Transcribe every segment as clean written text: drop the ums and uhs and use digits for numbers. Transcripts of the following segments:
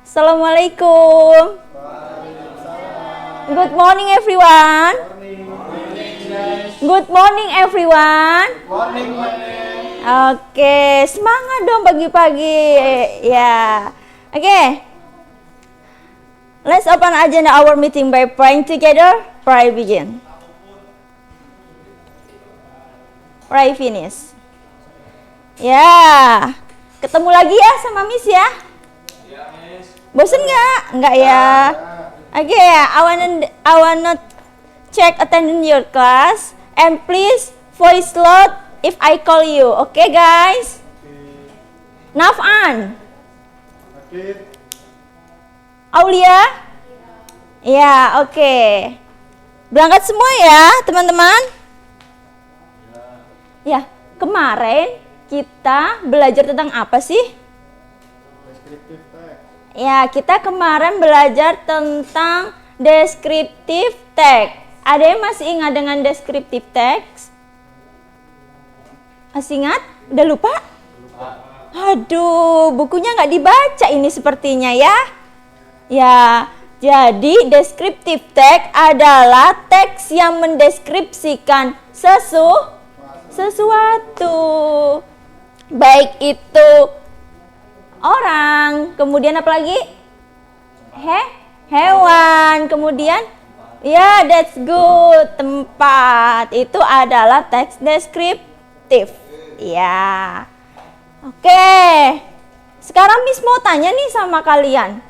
Assalamualaikum. Good morning everyone. Good morning everyone. Oke, semangat dong pagi-pagi. Ya. Oke. Let's open agenda our meeting by praying together. Pray begin. Pray finish. Ya. Ketemu lagi ya sama Miss ya? Bosen nggak? Nggak ya. Oke, I wanna check attendance your class and please voice loud if I call you. Okay, guys? Nafan. Aulia? Ya, oke. Berangkat semua ya, teman-teman? Ya, kemarin kita belajar tentang apa sih? Ya, kita kemarin belajar tentang descriptive text. Ada yang masih ingat dengan descriptive text? Masih ingat? Udah lupa? Aduh, bukunya nggak dibaca ini sepertinya ya. Ya, jadi descriptive text adalah teks yang mendeskripsikan sesuatu. Baik itu orang, kemudian apa lagi? Hewan, kemudian ya, that's good. Tempat itu adalah teks deskriptif. Ya. Oke. Sekarang Miss mau tanya nih sama kalian.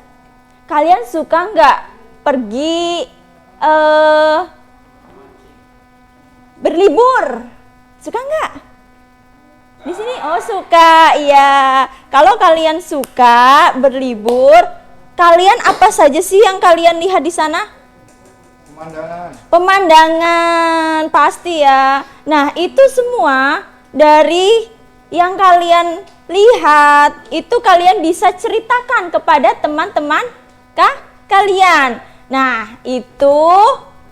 Kalian suka nggak pergi berlibur? Suka nggak? Di sini suka. Iya. Kalau kalian suka berlibur, kalian apa saja sih yang kalian lihat di sana? Pemandangan pasti ya. Nah, itu semua dari yang kalian lihat itu kalian bisa ceritakan kepada teman-teman kalian. Nah, itu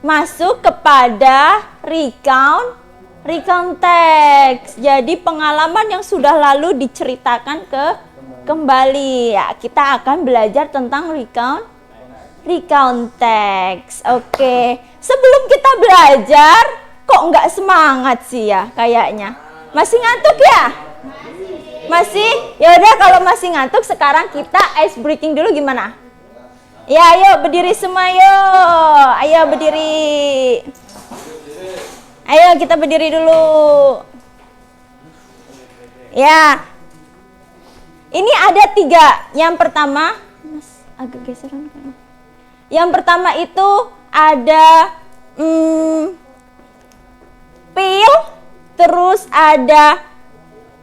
masuk kepada recount text. Jadi pengalaman yang sudah lalu diceritakan kembali. Ya, kita akan belajar tentang recount text. Oke. Sebelum kita belajar, kok nggak semangat sih ya kayaknya? Masih ngantuk ya? Masih? Ya udah, kalau masih ngantuk sekarang kita ice breaking dulu gimana? Ya, ayo berdiri semua yuk. Ayo berdiri. Ayo kita berdiri dulu. Ya. Ini ada 3. Yang pertama, Mas agak geseran kan. Yang pertama itu ada peel, terus ada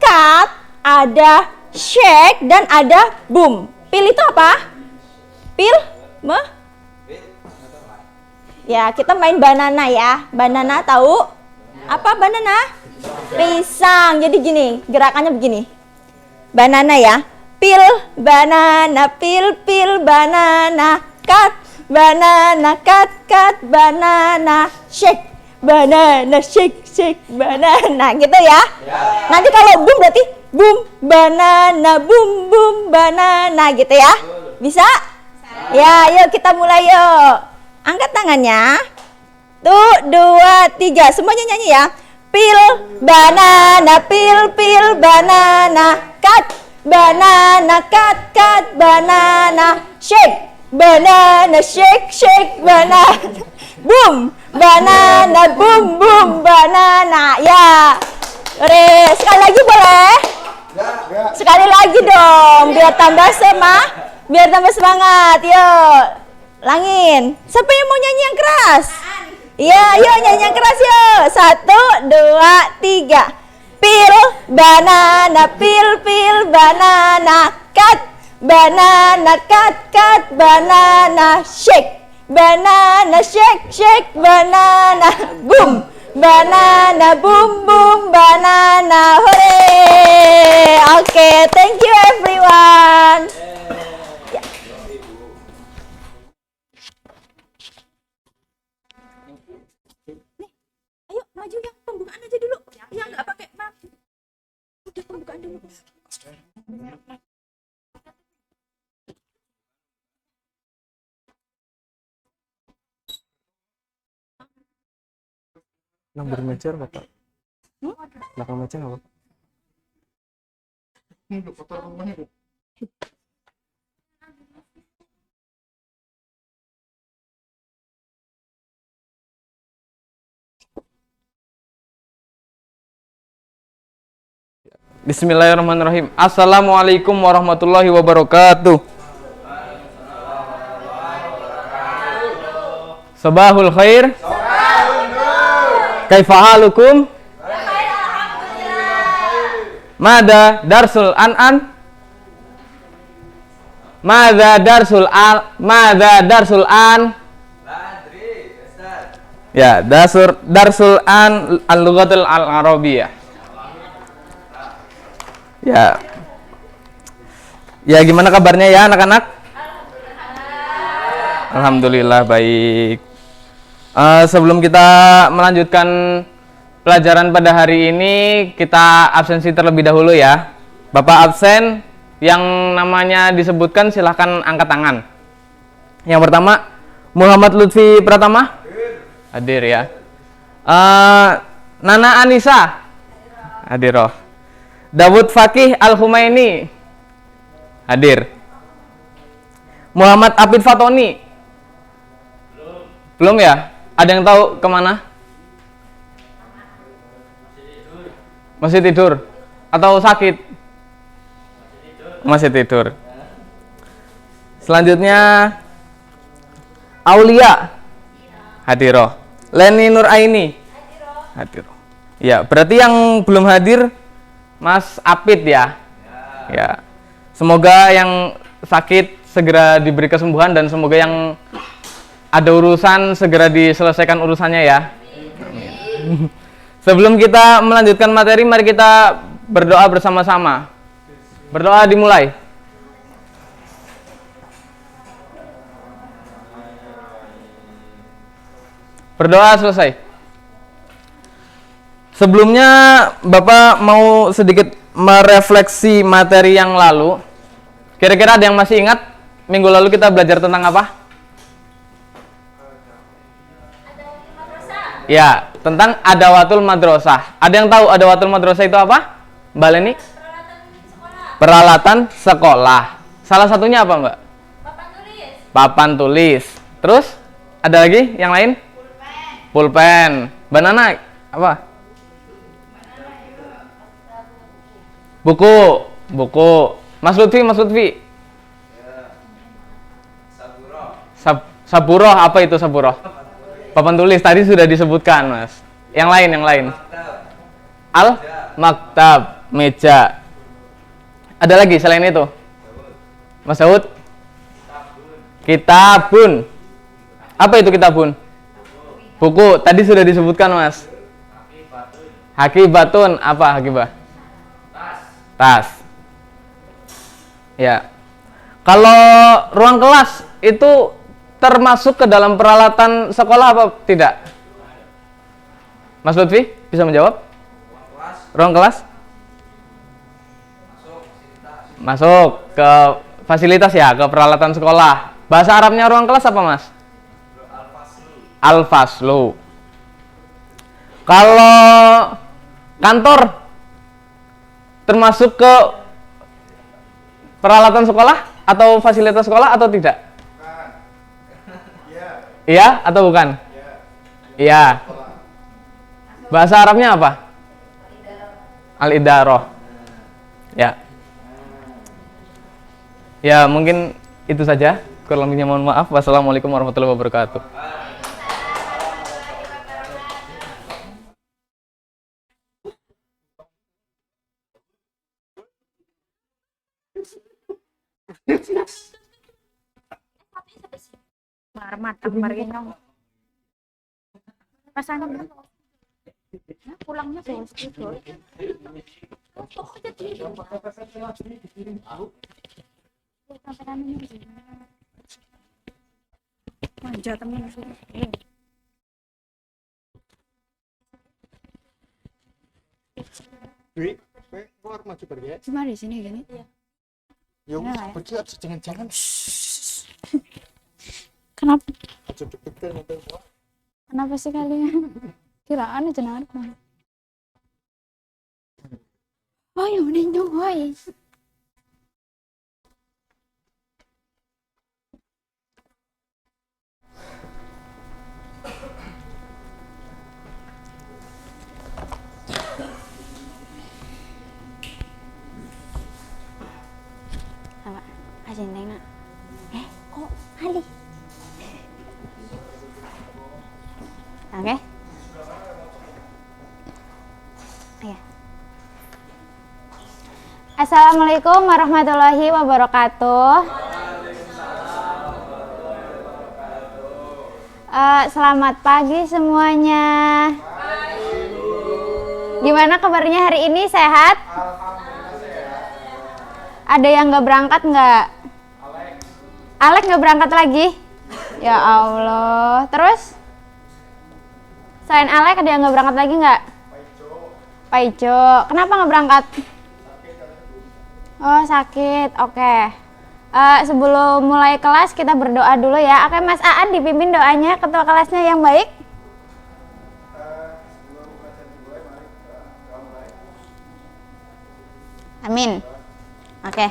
cut, ada shake, dan ada boom. Peel itu apa? Peel? Ya, kita main banana ya. Banana tahu? Apa banana? Pisang. Jadi gini, gerakannya begini. Banana ya. Peel, banana, peel, banana, cut, banana, cut, banana, shake, banana, shake, banana, gitu ya. Nanti kalau boom berarti boom, banana, boom, banana, gitu ya. Bisa? Ya, yuk kita mulai yuk. Angkat tangannya. Tuh, 2, 3. Semuanya nyanyi ya. Peel, banana, peel, banana, cut, banana, cut, banana, shake, banana, shake, banana, boom, banana, boom, banana. Ya. Sekali lagi boleh? Sekali lagi dong, biar tambah semangat. Yuk. Langin. Siapa yang mau nyanyi yang keras? Iya, yuk nyanyi yang keras yuk. 1, 2, 3. Peel, banana, peel, banana, cut, banana, cut, banana, shake, banana, shake, banana, boom, banana, boom, banana. Hooray! Okay, thank you everyone. Ayo maju yang pembukaan aja dulu. Ya nggak pakai map. Udah pembukaan dulu. Nang meja apa Pak? Belakang meja apa? Bismillahirrahmanirrahim. Assalamualaikum warahmatullahi wabarakatuh. Sabahul khair. Kaifa halukum? Mada darsul an? Mada darsul an? Ya, darsul an al-lughatul al-arabiyah. Ya. Ya, gimana kabarnya ya anak-anak? Alhamdulillah baik. Sebelum kita melanjutkan pelajaran pada hari ini, kita absensi terlebih dahulu ya. Bapak absen yang namanya disebutkan silahkan angkat tangan. Yang pertama, Muhammad Lutfi Pratama. Hadir ya. Nana Anissa. Hadir roh. Dawud Fakih Al-Humaini. Hadir. Muhammad Abid Fatoni. Belum ya? Ada yang tahu kemana? Masih tidur? Atau sakit? Masih tidur. Selanjutnya Aulia. Hadiroh. Leni Nuraini. Hadiroh. Ya, berarti yang belum hadir Mas Apit ya. Ya. Semoga yang sakit segera diberi kesembuhan dan semoga yang ada urusan segera diselesaikan urusannya ya. Amin. Sebelum kita melanjutkan materi, mari kita berdoa bersama-sama. Berdoa dimulai. Berdoa selesai. Sebelumnya Bapak mau sedikit merefleksi materi yang lalu. Kira-kira ada yang masih ingat minggu lalu kita belajar tentang apa? Ya, tentang adawatul madrasah. Ada yang tahu adawatul madrasah itu apa? Mbak Leni? Peralatan sekolah. Salah satunya apa, Mbak? Papan tulis. Papan tulis. Terus ada lagi yang lain? Pulpen. Mbak Nana apa? Buku. Mas Lutfi. Saburoh apa itu saburoh? Papan tulis tadi sudah disebutkan, Mas. Yang lain. Maktab, meja. Ada lagi selain itu? Mas Daud? Kitabun. Apa itu kitabun? Buku. Tadi sudah disebutkan, Mas. Hakibatun. Apa hakibah? Tas. Ya. Kalau ruang kelas itu termasuk ke dalam peralatan sekolah apa tidak? Mas Lutfi bisa menjawab? Ruang kelas? Masuk ke fasilitas ya, ke peralatan sekolah. Bahasa Arabnya ruang kelas apa, Mas? Al-faslu. Kalau kantor termasuk ke peralatan sekolah atau fasilitas sekolah atau tidak? Iya atau bukan? Iya. Bahasa Arabnya apa? Al-idaroh. Ya. Ya, mungkin itu saja. Kurang lebihnya mohon maaf. Wassalamualaikum warahmatullahi wabarakatuh. Matang marinong. Pasangan pulangnya bawa sepuluh. Manja temen sih. Keluar maju pergi ya. Cuma di sini gini. Ya udah, pergi aja jangan. Kenapa? Aja deg-degan nanti. Kenapa sih kalian? Kiraan aja narik mah. Oh, yang meninggal, woi. Apa? Aja neng nak. Kok Ali? Oke. Iya. Assalamualaikum warahmatullahi wabarakatuh. Selamat pagi semuanya. Gimana kabarnya hari ini, sehat? Ada yang nggak berangkat nggak? Alek nggak berangkat lagi? Ya Allah. Terus? Selain Alek ada yang nggak berangkat lagi nggak? Pak Ijo. Kenapa nggak berangkat? Oh, sakit. Oke. Sebelum mulai kelas kita berdoa dulu ya. Oke, Mas Aan dipimpin doanya, ketua kelasnya yang baik. Amin. Oke.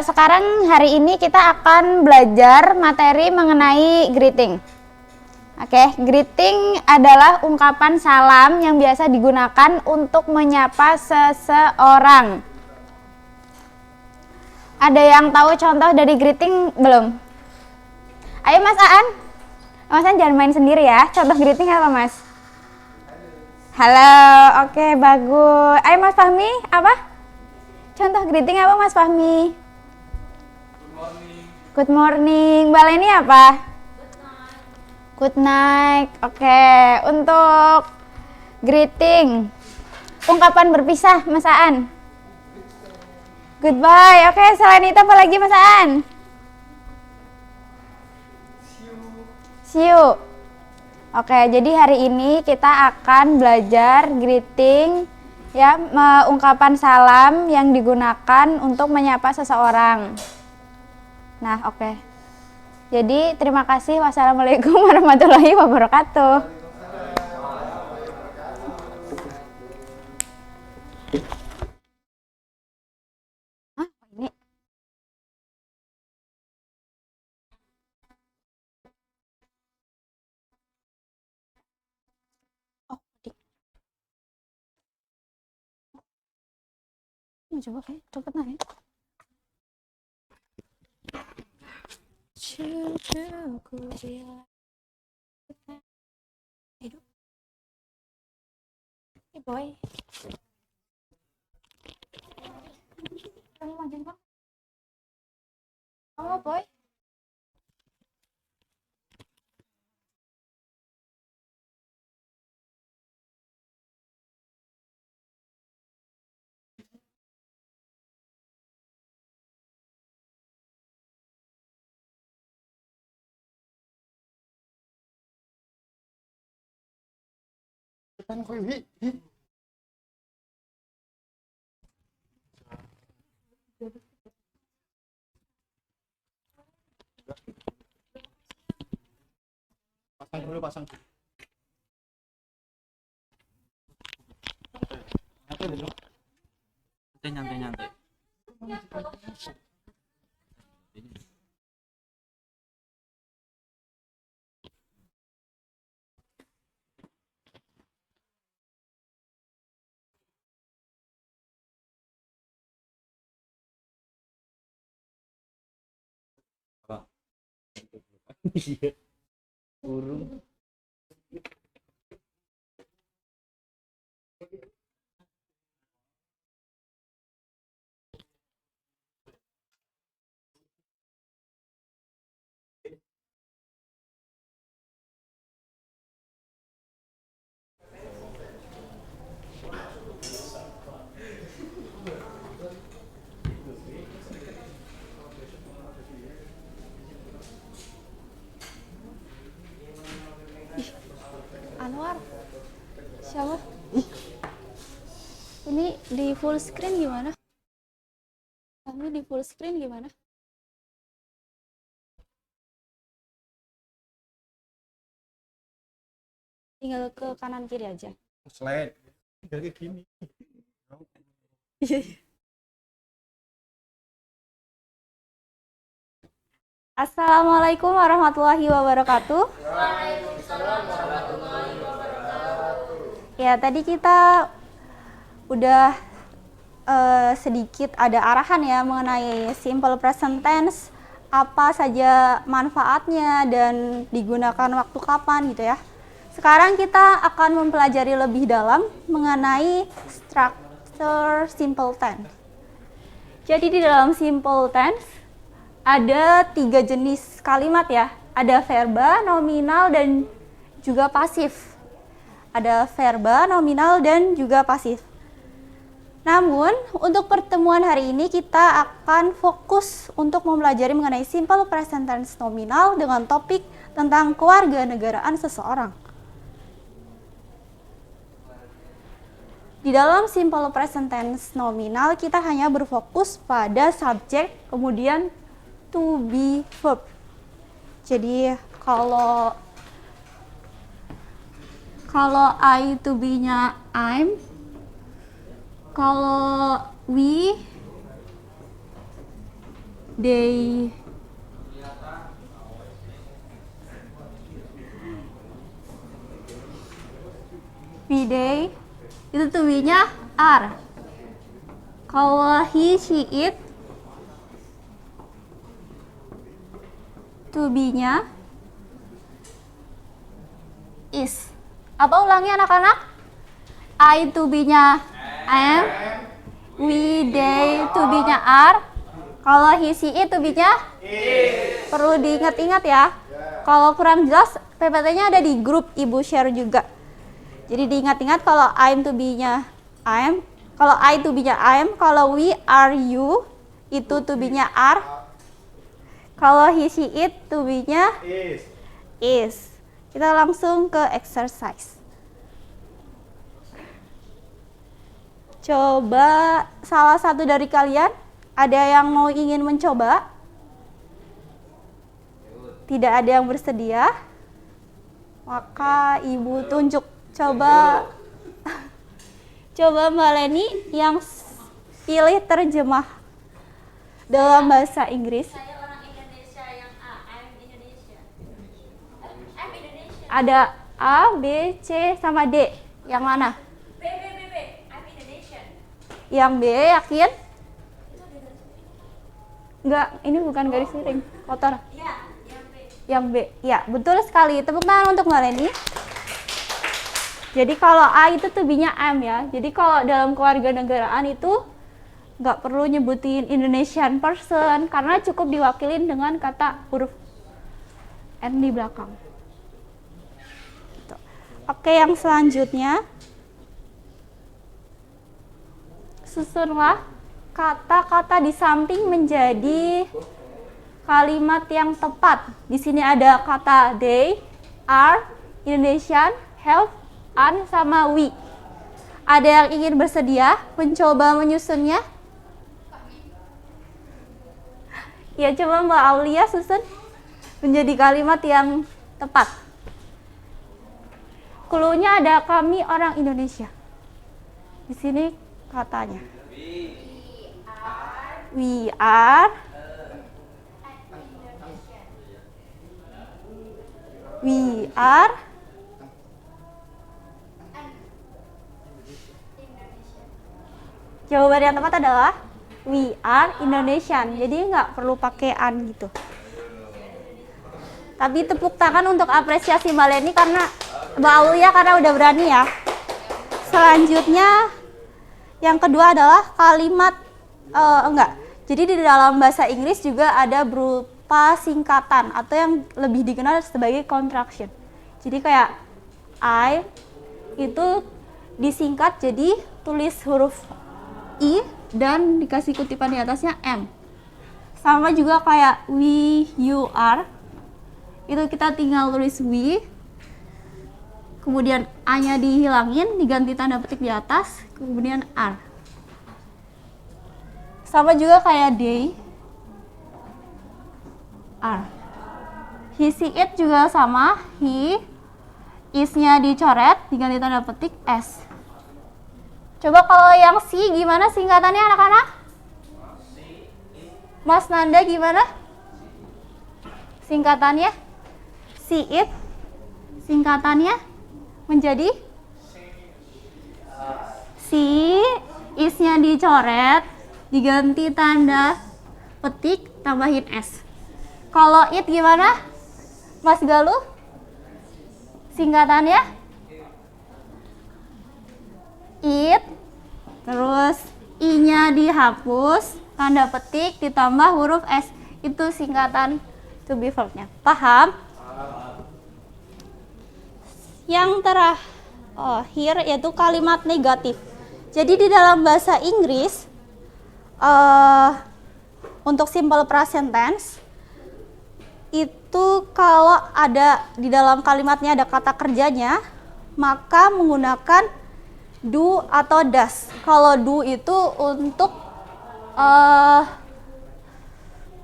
Sekarang hari ini kita akan belajar materi mengenai greeting. Oke, greeting adalah ungkapan salam yang biasa digunakan untuk menyapa seseorang. Ada yang tahu contoh dari greeting belum? Ayo Mas Aan. Mas Aan jangan main sendiri ya. Contoh greeting apa, Mas? Halo, oke, bagus. Ayo Mas Fahmi, apa? Contoh greeting apa Mas Fahmi? Good morning. Good morning. Mbak Leni apa? Good night. Oke, untuk greeting, ungkapan berpisah, Mas Aan. Goodbye. Oke, selain itu apa lagi, Mas Aan? See you. Oke, jadi hari ini kita akan belajar greeting, ya, ungkapan salam yang digunakan untuk menyapa seseorang. Nah, oke. Jadi terima kasih. Wassalamualaikum warahmatullahi wabarakatuh. Hah, ini? Oh, mau coba kayak cepet nih. Cucuku bilang hidup. Boy, kamu majuin bang? Kamu boy? Kan kowe wi. Pasang dulu, pasang. Nyantai. Iya. Burung. Anwar. Siapa? Ini di full screen gimana? Kami di full screen gimana? Tinggal ke kanan kiri aja. Slide. Tinggal kayak gini. Assalamualaikum warahmatullahi wabarakatuh. Ya, tadi kita udah sedikit ada arahan ya mengenai simple present tense, apa saja manfaatnya dan digunakan waktu kapan gitu ya. Sekarang kita akan mempelajari lebih dalam mengenai structure simple tense. Jadi di dalam simple tense ada 3 jenis kalimat ya. Ada verba, nominal, dan juga pasif. Ada verba, nominal, dan juga pasif. Namun, untuk pertemuan hari ini kita akan fokus untuk mempelajari mengenai simple present tense nominal dengan topik tentang kewarganegaraan seseorang. Di dalam simple present tense nominal kita hanya berfokus pada subjek, kemudian to be verb. Jadi kalau I to be-nya I'm, kalau we, they, they, itu to be-nya are. Kalau he, she, it, to be-nya is. Apa ulangi anak-anak? I to be-nya am, we, they to be-nya are. Kalau he, she, it to be-nya is. Perlu diingat-ingat ya. Kalau kurang jelas, PPT-nya ada di grup Ibu share juga. Jadi diingat-ingat kalau I'm to be-nya I'm, kalau I to be-nya I'm, kalau we, are, you, itu to be-nya are. Kalau he, she, it, to be-nya is. Kita langsung ke exercise. Coba salah satu dari kalian, ada yang mau ingin mencoba? Tidak ada yang bersedia? Maka Ibu tunjuk. Coba Mbak Leni yang pilih terjemah dalam bahasa Inggris. Ada A, B, C, sama D. Yang mana? B. I'm Indonesian. Yang B, yakin? Enggak, ini bukan garis miring, kotor. Iya, yang B. Yang B, ya betul sekali. Tepuk tangan untuk Mbak Leni. Jadi kalau A itu to be-nya am ya. Jadi kalau dalam kewarganegaraan itu nggak perlu nyebutin Indonesian person karena cukup diwakilin dengan kata huruf N di belakang. Oke, yang selanjutnya susunlah kata-kata di samping menjadi kalimat yang tepat. Di sini ada kata they, are, Indonesian, have, an, sama we. Ada yang ingin bersedia mencoba menyusunnya? Ya, coba Mbak Aulia susun menjadi kalimat yang tepat. Cluenya ada kami orang Indonesia. Di sini katanya. We are. We are. Jawaban yang tepat adalah we are Indonesian. Jadi nggak perlu pakai an gitu. Tapi tepuk tangan untuk apresiasi Mbak Leni karena Mbak Aulia karena udah berani ya. Selanjutnya yang kedua adalah kalimat Jadi di dalam bahasa Inggris juga ada berupa singkatan atau yang lebih dikenal sebagai contraction. Jadi kayak I itu disingkat jadi tulis huruf I dan dikasih kutipan di atasnya M. Sama juga kayak we, you, are. Itu kita tinggal tulis we, kemudian A-nya dihilangin, diganti tanda petik di atas, kemudian are. Sama juga kayak they, are. He, she, it juga sama, he, is-nya dicoret, diganti tanda petik S. Coba kalau yang C gimana singkatannya anak-anak? Mas Nanda gimana? Singkatannya? See it. Singkatannya menjadi si, is-nya dicoret, diganti tanda petik, tambahin S. Kalau it gimana? Mas Galuh? Singkatannya? It, terus I-nya dihapus, tanda petik ditambah huruf S. Itu singkatan to be verb-nya. Paham? Yang terakhir yaitu kalimat negatif. Jadi di dalam bahasa Inggris untuk simple present tense itu kalau ada di dalam kalimatnya ada kata kerjanya, maka menggunakan do atau does. Kalau do itu untuk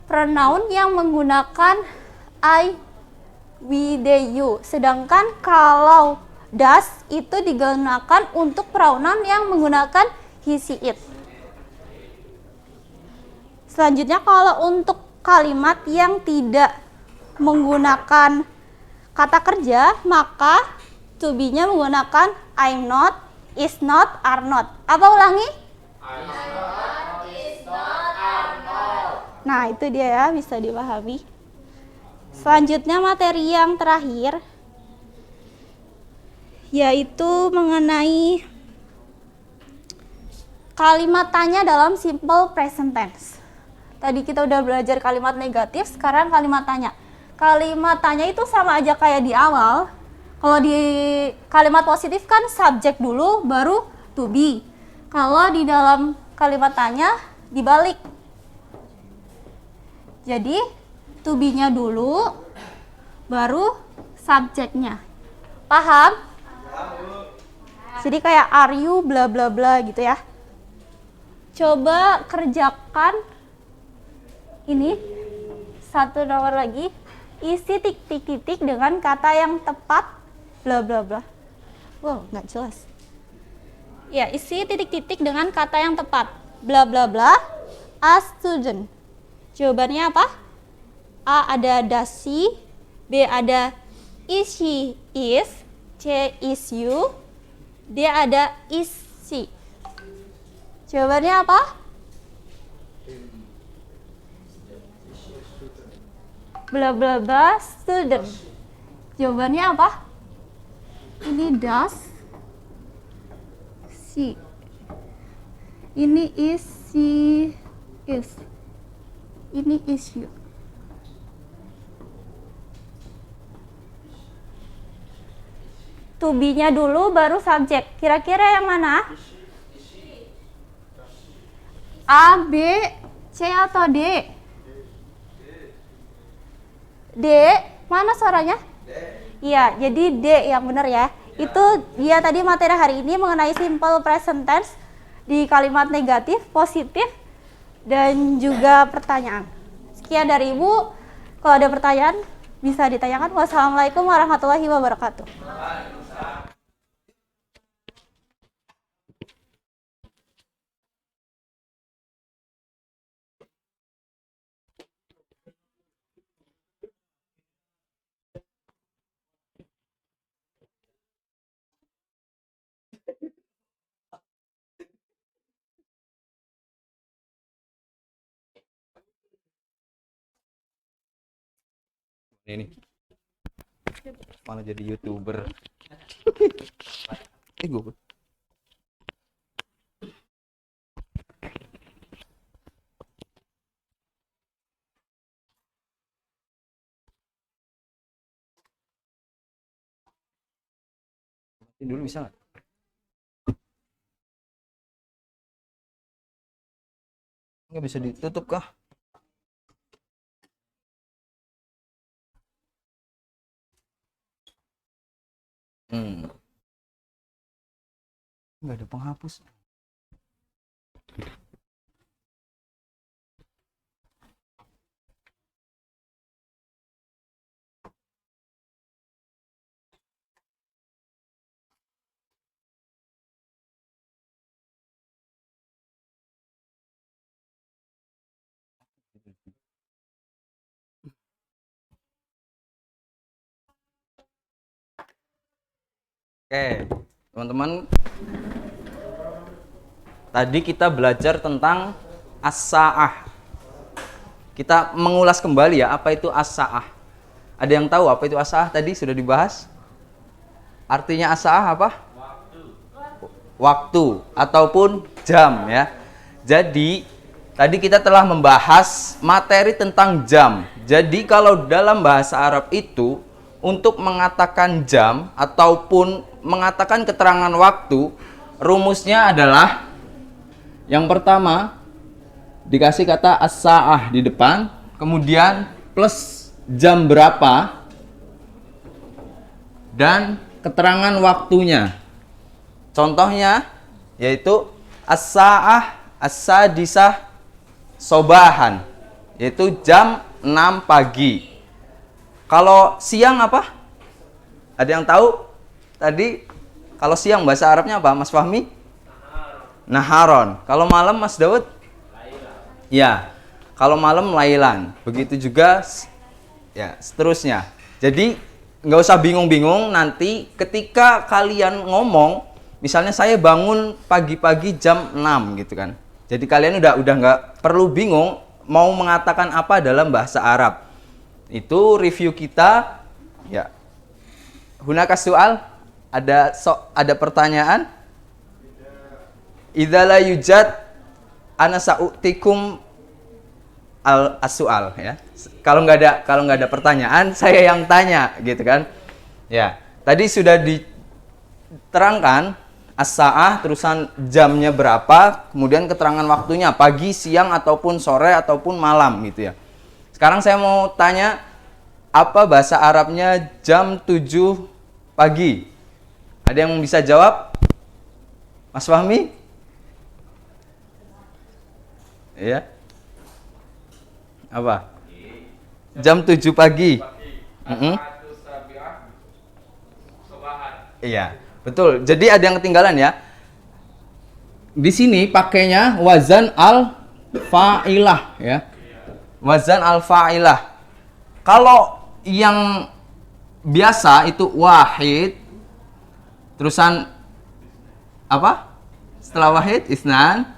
pronoun yang menggunakan I, we, they, you. Sedangkan kalau does itu digunakan untuk pronoun yang menggunakan he, she, it. Selanjutnya kalau untuk kalimat yang tidak menggunakan kata kerja, maka to be-nya menggunakan I'm not, is not, are not. Apa ulangi? I'm not, is not, are not. Nah, itu dia ya, bisa dipahami. Selanjutnya materi yang terakhir yaitu mengenai kalimat tanya dalam simple present tense. Tadi kita udah belajar kalimat negatif, sekarang kalimat tanya. Kalimat tanya itu sama aja kayak di awal. Kalau di kalimat positif kan subjek dulu baru to be. Kalau di dalam kalimat tanya dibalik. Jadi to be-nya dulu baru subjeknya. Paham? Jadi kayak are you bla bla bla gitu ya. Coba kerjakan ini satu nomor lagi. Isi titik-titik dengan kata yang tepat bla bla bla. Wow, nggak jelas. Ya, isi titik-titik dengan kata yang tepat bla bla bla. A student. Jawabannya apa? A ada does she, B ada is she is, C is you, D ada is she. Jawabannya apa? Bla bla bla student. Jawabannya apa? Ini does she. Ini is she is. Ini is you. To be-nya dulu baru subjek. Kira-kira yang mana? A, B, C atau D? D. Mana suaranya? Iya, jadi D yang benar ya. Itu dia tadi materi hari ini mengenai simple present tense di kalimat negatif, positif, dan juga pertanyaan. Sekian dari Ibu. Kalau ada pertanyaan bisa ditanyakan. Wassalamualaikum warahmatullahi wabarakatuh. Ini malah jadi YouTuber. Gue dulu bisa nggak? Nggak bisa ditutup kah? Nggak ada penghapus. Oke, teman-teman. Tadi kita belajar tentang as-sa'ah. Kita mengulas kembali ya, apa itu as-sa'ah. Ada yang tahu apa itu as-sa'ah tadi sudah dibahas? Artinya as-sa'ah apa? Waktu ataupun jam ya. Jadi tadi kita telah membahas materi tentang jam. Jadi kalau dalam bahasa Arab itu untuk mengatakan jam ataupun mengatakan keterangan waktu, rumusnya adalah yang pertama dikasih kata as-sa'ah di depan, kemudian plus jam berapa dan keterangan waktunya. Contohnya yaitu as-sa'ah as-sadisah sobahan, yaitu jam 6 pagi. Kalau siang apa? Ada yang tahu? Tadi kalau siang bahasa Arabnya apa, Mas Fahmi? Naharon. Kalau malam, Mas Daud? Ya. Kalau malam lailan. Begitu juga ya, seterusnya. Jadi nggak usah bingung-bingung nanti ketika kalian ngomong, misalnya saya bangun pagi-pagi jam 6 gitu kan. Jadi kalian udah nggak perlu bingung mau mengatakan apa dalam bahasa Arab. Itu review kita ya. Hunaka soal, ada pertanyaan? Idza la yujad ana sa'utikum as-soal ya. Kalau nggak ada pertanyaan, saya yang tanya gitu kan. Ya, tadi sudah diterangkan as-sa'ah terusan jamnya berapa, kemudian keterangan waktunya pagi, siang ataupun sore ataupun malam gitu ya. Sekarang saya mau tanya, apa bahasa Arabnya jam 7 pagi? Ada yang bisa jawab? Mas Fahmi? Iya. Apa? Jam 7 pagi. Iya, betul. Jadi ada yang ketinggalan ya. Di sini pakainya wazan al-fa'ilah ya. Wazan al-fa'ilah. Kalau yang biasa itu wahid, terusan apa? Setelah wahid isnan,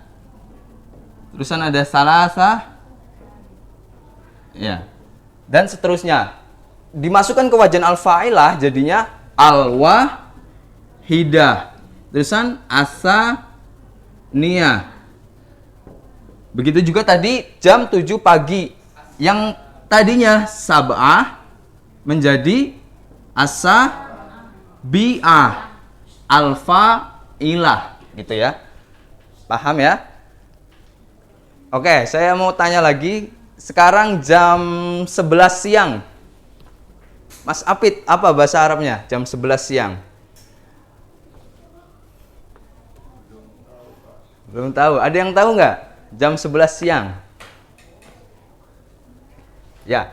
terusan ada salasa, ya, dan seterusnya. Dimasukkan ke wazan al-fa'ilah jadinya al-wahidah, terusan asa niyah. Begitu juga tadi jam 7 pagi yang tadinya sab'ah menjadi asa bi'ah alfa ilah gitu ya. Paham ya? Oke, saya mau tanya lagi. Sekarang jam 11 siang. Mas Apit, apa bahasa Arabnya jam 11 siang? Belum tahu. Ada yang tahu nggak? Jam 11 siang. Ya.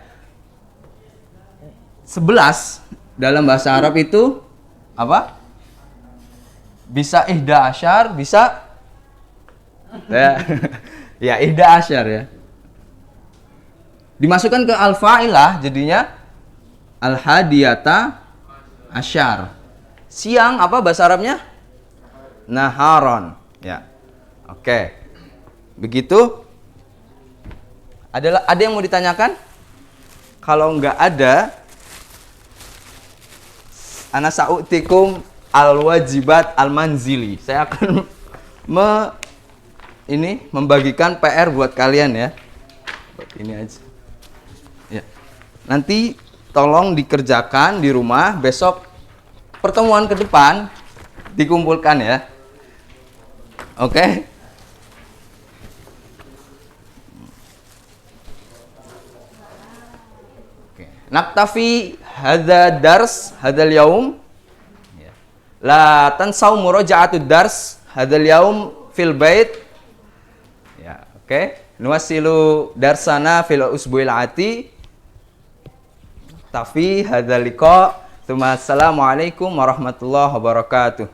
11 dalam bahasa Arab itu apa? Bisa ihda asyar, bisa ya, ya ihda asyar ya. Dimasukkan ke al-fa'ilah jadinya al-hadiyata asyar. Siang apa bahasa Arabnya? Naharon. Ya. Oke. Begitu. Ada yang mau ditanyakan? Kalau nggak ada, ana sa'utikum al-wajibat al-manzili. Saya akan membagikan PR buat kalian ya. Ini aja. Ya. Nanti tolong dikerjakan di rumah, besok pertemuan ke depan dikumpulkan ya. Oke? Naktafi hadza dars hadzal yaum. La tansau muraja'atud dars hadzal yaum fil bait. Ya, oke. Nuwasilu darsana fil usbu'il ati. Tafi hadzal liqa. Assalamualaikum warahmatullahi wabarakatuh.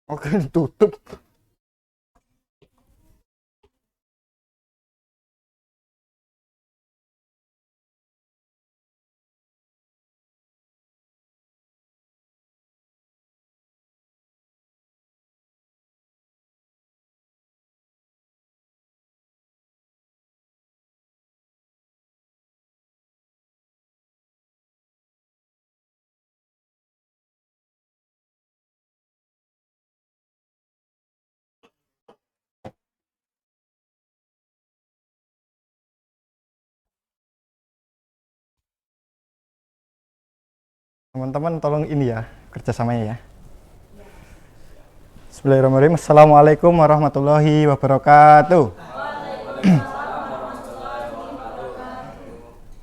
Oke, ditutup. Teman-teman tolong ini ya, kerjasamanya ya. Bismillahirrahmanirrahim. Assalamualaikum warahmatullahi wabarakatuh.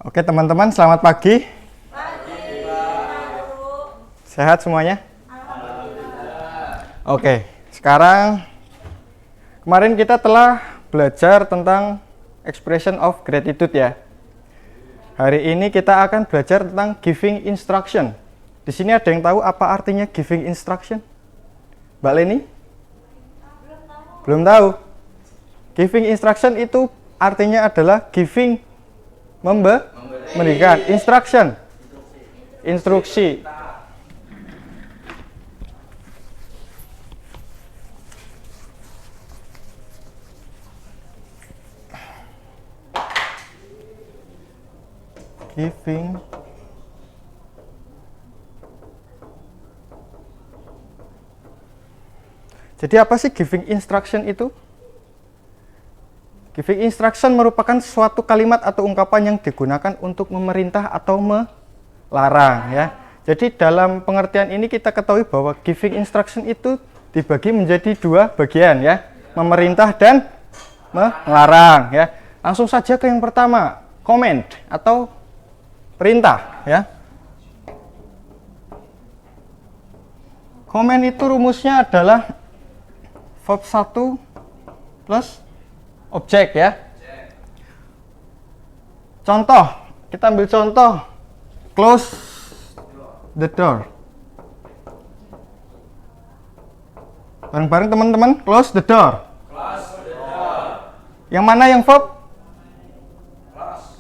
Oke teman-teman, selamat pagi. Sehat semuanya? Oke, sekarang kemarin kita telah belajar tentang expression of gratitude ya. Hari ini kita akan belajar tentang giving instruction. Di sini ada yang tahu apa artinya giving instruction? Mbak Leni? Belum tahu. Giving instruction itu artinya adalah giving, memberikan, instruction, instruksi. Giving Jadi apa sih giving instruction itu? Giving instruction merupakan suatu kalimat atau ungkapan yang digunakan untuk memerintah atau melarang ya. Jadi dalam pengertian ini kita ketahui bahwa giving instruction itu dibagi menjadi dua bagian ya, memerintah dan melarang ya. Langsung saja ke yang pertama, command atau perintah ya. Command itu rumusnya adalah verb 1 plus objek ya. Contoh, kita ambil contoh close the door. Bareng-bareng teman-teman, close the door. Yang mana yang verb?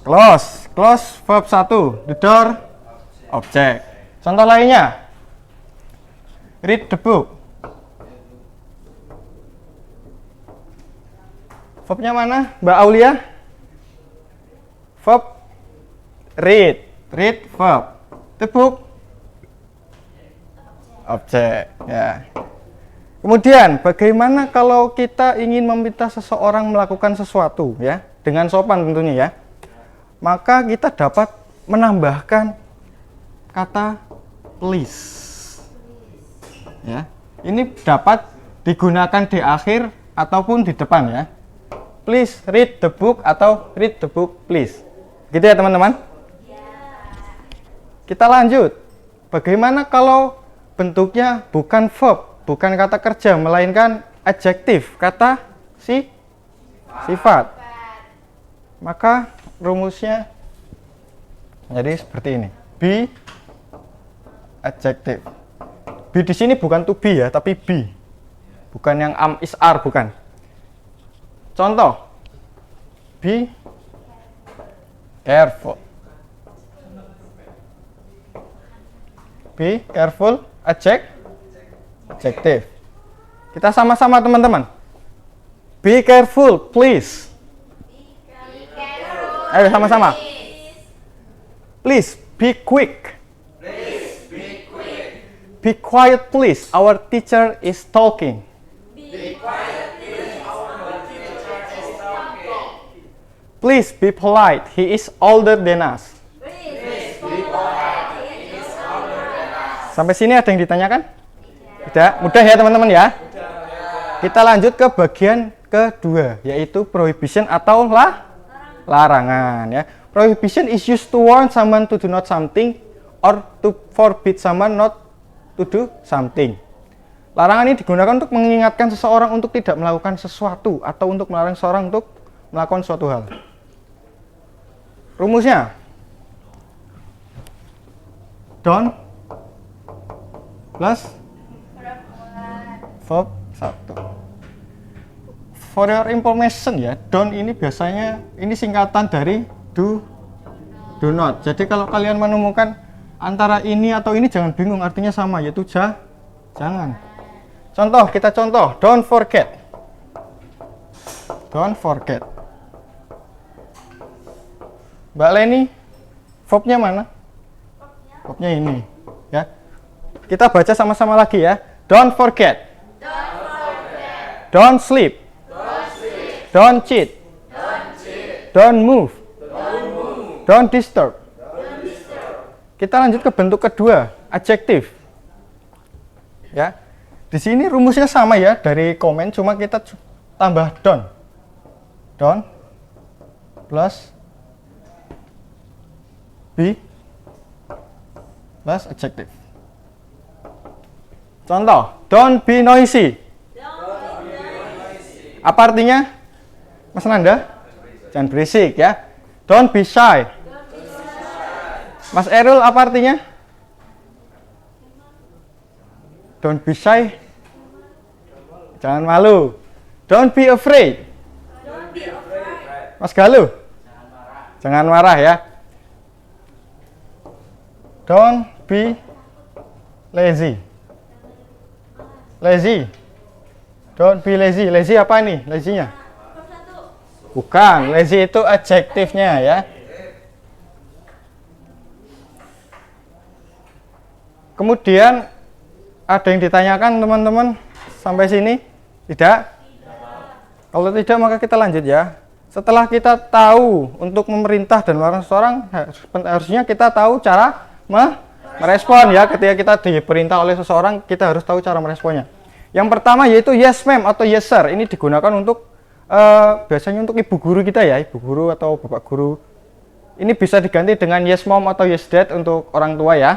Close verb 1, the door objek. Contoh lainnya, read the book. Verbnya mana, Mbak Aulia? Verb read verb, the book objek ya. Kemudian bagaimana kalau kita ingin meminta seseorang melakukan sesuatu ya, dengan sopan tentunya ya. Maka kita dapat menambahkan kata please ya. Ini dapat digunakan di akhir ataupun di depan ya. Please read the book atau read the book please. Gitu ya teman-teman? Kita lanjut. Bagaimana kalau bentuknya bukan verb, bukan kata kerja, melainkan adjektif, kata sifat. Maka rumusnya jadi seperti ini. Be adjective. Be di sini bukan to be ya, tapi be. Bukan yang am, is, are, bukan. Contoh, be careful. Be careful, adjective. Kita sama-sama teman-teman. Be careful, please. Ayo sama-sama. Please be quick. Be quiet, please. Our teacher is talking. Please be polite. He is older than us. Sampai sini ada yang ditanyakan? Tidak? Mudah ya teman-teman ya? Kita lanjut ke bagian kedua, yaitu prohibition atau larangan ya. Prohibition is used to warn someone to do not something or to forbid someone not to do something. Larangan ini digunakan untuk mengingatkan seseorang untuk tidak melakukan sesuatu atau untuk melarang seseorang untuk melakukan suatu hal. Rumusnya don't plus verb 1. For your information ya, don't ini biasanya ini singkatan dari do not. Jadi kalau kalian menemukan antara ini atau ini jangan bingung, artinya sama, yaitu jangan. Contoh, kita contoh, don't forget. Don't forget. Mbak Leni, verbnya mana? Verbnya ini ya. Kita baca sama-sama lagi ya. Don't forget. Don't sleep. Don't cheat. Don't move. Don't disturb. Kita lanjut ke bentuk kedua, adjektif. Ya. Di sini rumusnya sama ya, dari komen, cuma kita tambah don't. Don't plus be plus adjective. Contoh, don't be noisy. Apa artinya? Mas Nanda? Jangan berisik ya. Don't be shy. Mas Erul, apa artinya? Don't be shy. Jangan malu. Don't be afraid. Mas Galuh? Jangan marah ya. Don't be lazy. Lazy. Don't be lazy. Lazy apa nih? Lazy-nya? Bukan, lazy itu adjektifnya ya. Kemudian ada yang ditanyakan teman-teman sampai sini? Tidak? Kalau tidak maka kita lanjut ya. Setelah kita tahu untuk memerintah dan melarang seseorang, harusnya kita tahu cara merespon ya. Ketika kita diperintah oleh seseorang, kita harus tahu cara meresponnya. Yang pertama yaitu yes ma'am atau yes sir. Ini digunakan untuk biasanya untuk ibu guru kita ya, ibu guru atau bapak guru. Ini bisa diganti dengan yes mom atau yes dad untuk orang tua ya.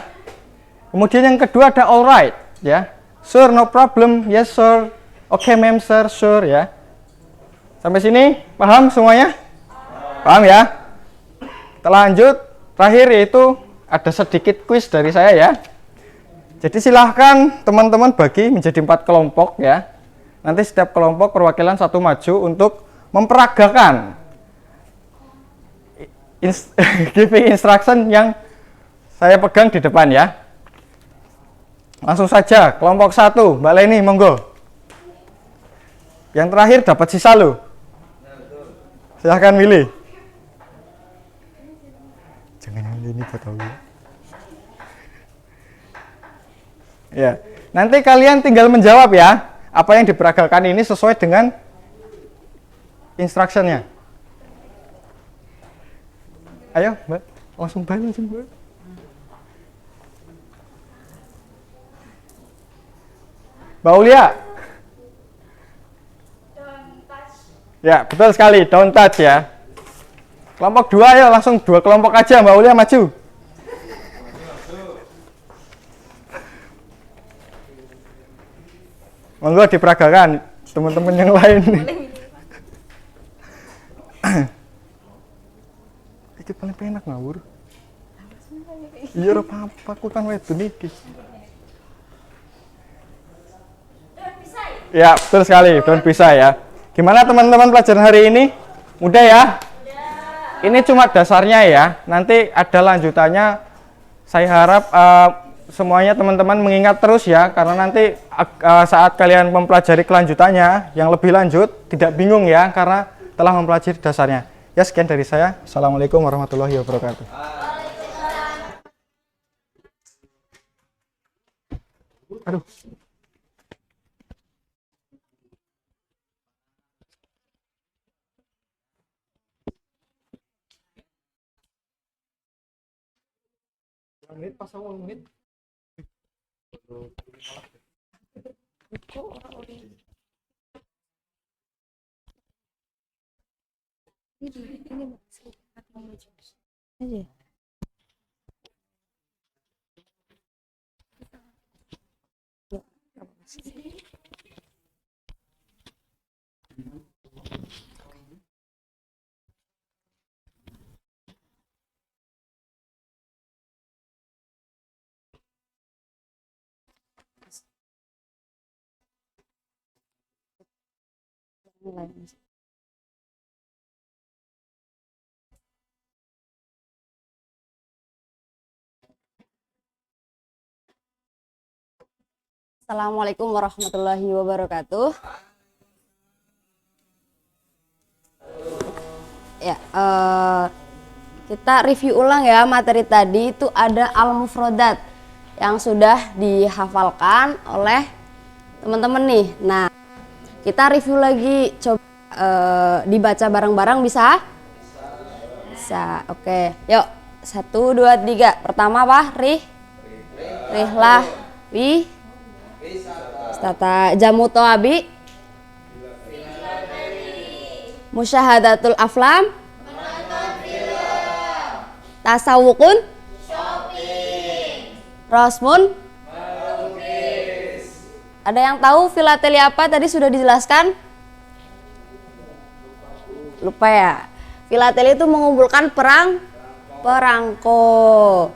Kemudian yang kedua ada alright ya. Sir, no problem. Yes sir. Okay ma'am, sir, sure ya. Sampai sini paham semuanya? Paham ya? Kita lanjut. Terakhir yaitu ada sedikit quiz dari saya ya. Jadi silahkan teman-teman bagi menjadi 4 kelompok ya. Nanti setiap kelompok perwakilan satu maju untuk memperagakan giving instruction yang saya pegang di depan ya. Langsung saja, kelompok 1, Mbak Leni, monggo. Yang terakhir dapat sisa lo. Silahkan milih. Jangan milih ini buat tahu. Ya, nanti kalian tinggal menjawab ya. Apa yang diperagakan ini sesuai dengan instructionnya. Ayo Mbak, langsung Mbak. Mbak Ulia. Don't touch. Ya, betul sekali, don't touch ya. Kelompok 2 ayo, langsung 2 kelompok aja, Mbak Ulia maju. Monggo diperagakan teman-teman yang lain. Iki paling penak ngawur. Iya ora apa-apa, aku kan wedun iki. Ya, betul sekali, don't bisa ya. Gimana teman-teman pelajaran hari ini? Mudah ya? Ini cuma dasarnya ya. Nanti ada lanjutannya. Saya harap semuanya teman-teman mengingat terus ya, karena nanti saat kalian mempelajari kelanjutannya yang lebih lanjut tidak bingung ya, karena telah mempelajari dasarnya. Ya, sekian dari saya. Assalamualaikum warahmatullahi wabarakatuh. Aduh. Menit pas 10 menit. Assalamualaikum warahmatullahi wabarakatuh. Ya, kita review ulang ya materi tadi. Itu ada al-mufrodat yang sudah dihafalkan oleh teman-teman nih. Nah, kita review lagi. Coba dibaca bareng-bareng bisa? Bisa. Oke, yuk. 1, 2, 3. Pertama apa? Rihlah. Tata jamu toabi, musyahadatul aflam, tasawukun, rosmun. Ada yang tahu filateli apa? Tadi sudah dijelaskan? Lupa ya. Filateli itu mengumpulkan perangko.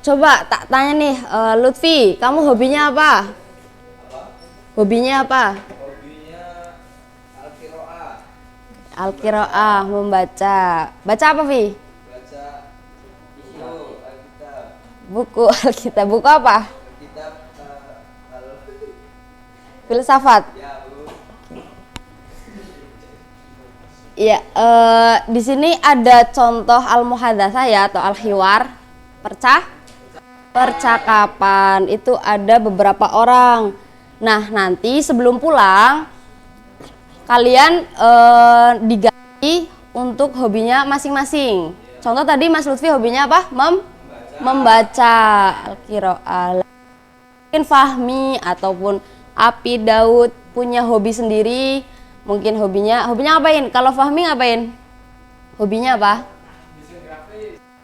Coba tak tanya nih, Lutfi, kamu hobinya apa? Hobinya apa? Hobinya al-qiraah. Al-qiraah, membaca. Baca apa, Vi? Baca buku Alkitab. Buku Alkitab. Buku apa? Kitab Filsafat. ya, Bu. Iya, di sini ada contoh al-muhadatsah ya atau al-hiwar, percakapan. Itu ada beberapa orang. Nah, nanti sebelum pulang kalian diganti untuk hobinya masing-masing. Contoh tadi Mas Lutfi hobinya apa? Membaca al-qiraah. Mungkin Fahmi ataupun Api Daud punya hobi sendiri. Mungkin hobinya ngapain? Kalau Fahmi ngapain? Hobinya apa?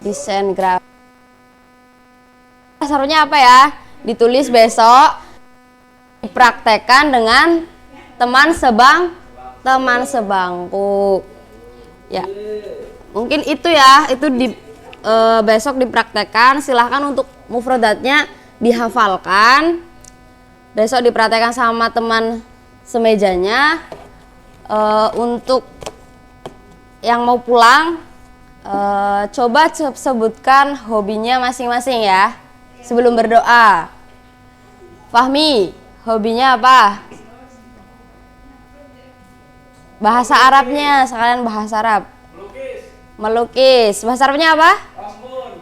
Desain grafis. Dasarnya apa ya? Ditulis besok, dipraktekkan dengan teman sebangku. Ya, mungkin itu ya. Itu besok dipraktekkan. Silahkan untuk mufradatnya dihafalkan. Besok dipraktekkan sama teman semejanya. Untuk yang mau pulang, coba sebutkan hobinya masing-masing ya sebelum berdoa. Fahmi, hobinya apa? Bahasa Arabnya, sekalian bahasa Arab. Melukis. Bahasa Arabnya apa?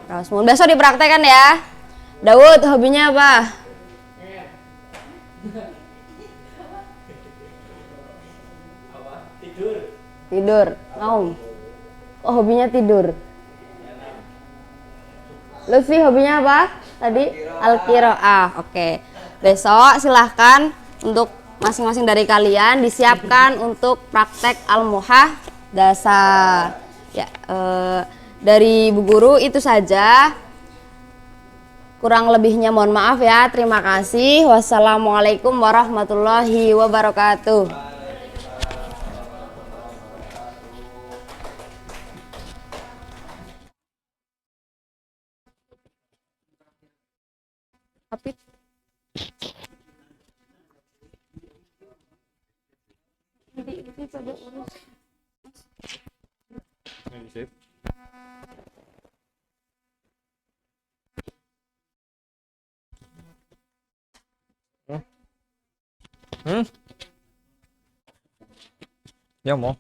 Rosmun. Besok dipraktekkan ya. Daud, hobinya apa? Tidur. Naum. Oh, hobinya tidur. Lutfi hobinya apa? Tadi al-qiraah. Oke. Besok silahkan untuk masing-masing dari kalian disiapkan untuk praktek al-muhadatsah. Ya, dari Bu Guru itu saja. Kurang lebihnya mohon maaf ya. Terima kasih. Wassalamualaikum warahmatullahi wabarakatuh. Apit. Ya mau.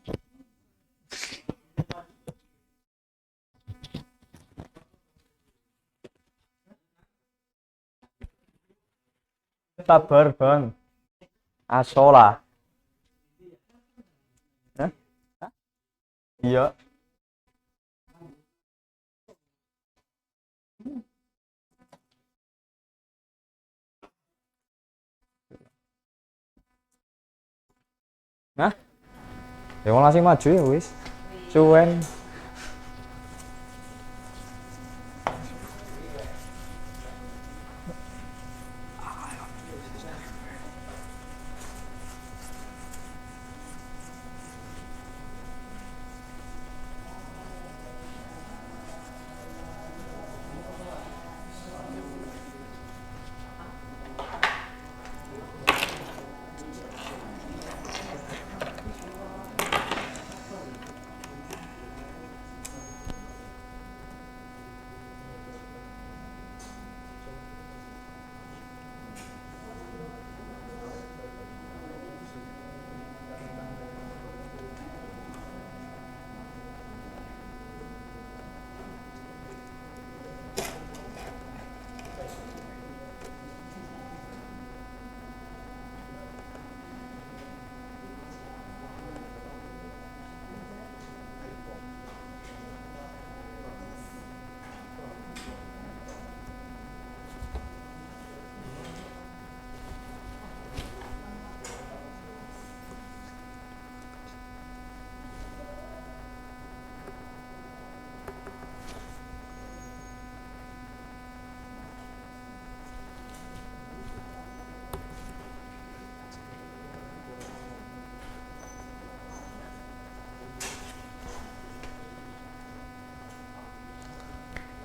Sabar bang. Asola. Hah? Iya. Ya wong langsung maju ya wis. Cuwen.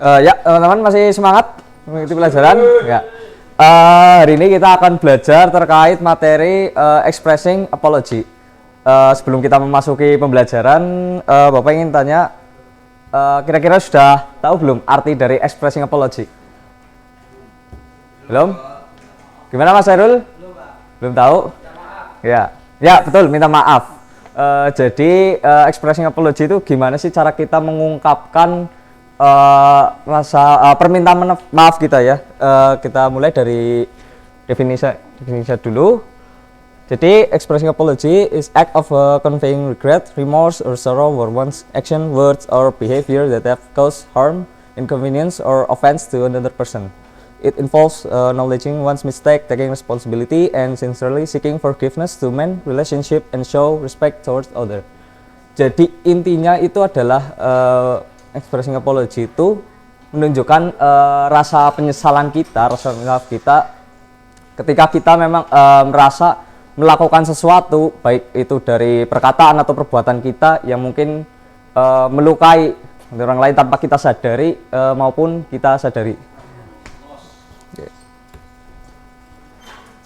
Ya, teman-teman masih semangat mengikuti pelajaran? Ya. Hari ini kita akan belajar terkait materi expressing apology. Sebelum kita memasuki pembelajaran, Bapak ingin tanya, kira-kira sudah tahu belum arti dari expressing apology? Belum? Gimana Mas Hairul? Belum tahu? Ya, ya betul, minta maaf. Jadi expressing apology itu gimana sih cara kita mengungkapkan permintaan maaf kita ya. Kita mulai dari definisi dulu. Jadi expressing apology is act of conveying regret, remorse, or sorrow for one's action, words, or behavior that have caused harm, inconvenience, or offense to another person. It involves acknowledging one's mistake, taking responsibility, and sincerely seeking forgiveness to mend relationship and show respect towards other. Jadi intinya itu adalah expressing apology itu menunjukkan rasa penyesalan kita, rasa maaf kita ketika kita memang merasa melakukan sesuatu, baik itu dari perkataan atau perbuatan kita yang mungkin melukai orang lain tanpa kita sadari maupun kita sadari.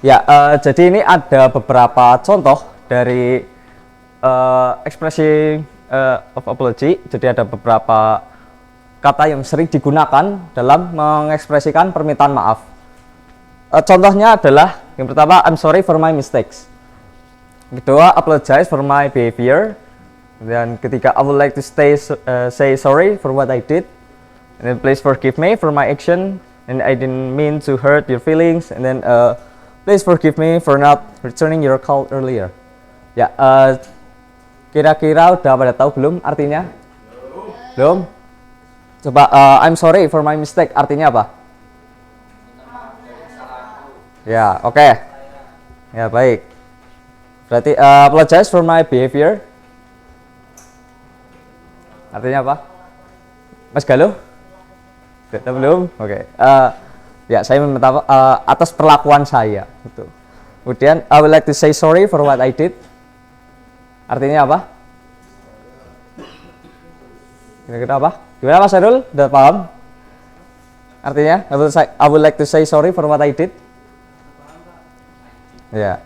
Ya, jadi ini ada beberapa contoh dari expressing of apology. Jadi ada beberapa kata yang sering digunakan dalam mengekspresikan permintaan maaf. Contohnya adalah yang pertama, I'm sorry for my mistakes. Kedua, apologize for my behavior. Dan ketiga, I would like to say sorry for what I did. And then please forgive me for my action. And I didn't mean to hurt your feelings. And then please forgive me for not returning your call earlier. Ya, kira-kira udah pada tahu belum artinya? Belum? Coba I'm sorry for my mistake artinya apa? Ya, oke. Ya, baik. Berarti apologize for my behavior artinya apa? Mas Galuh? Tidak, belum? Oke. Ya, saya minta atas perlakuan saya. Gitu. Kemudian I would like to say sorry for what I did. Artinya apa? Kira-kira apa? Gimana Mas Hairul? Udah paham? Artinya, I would like to say sorry for what I did. Ya.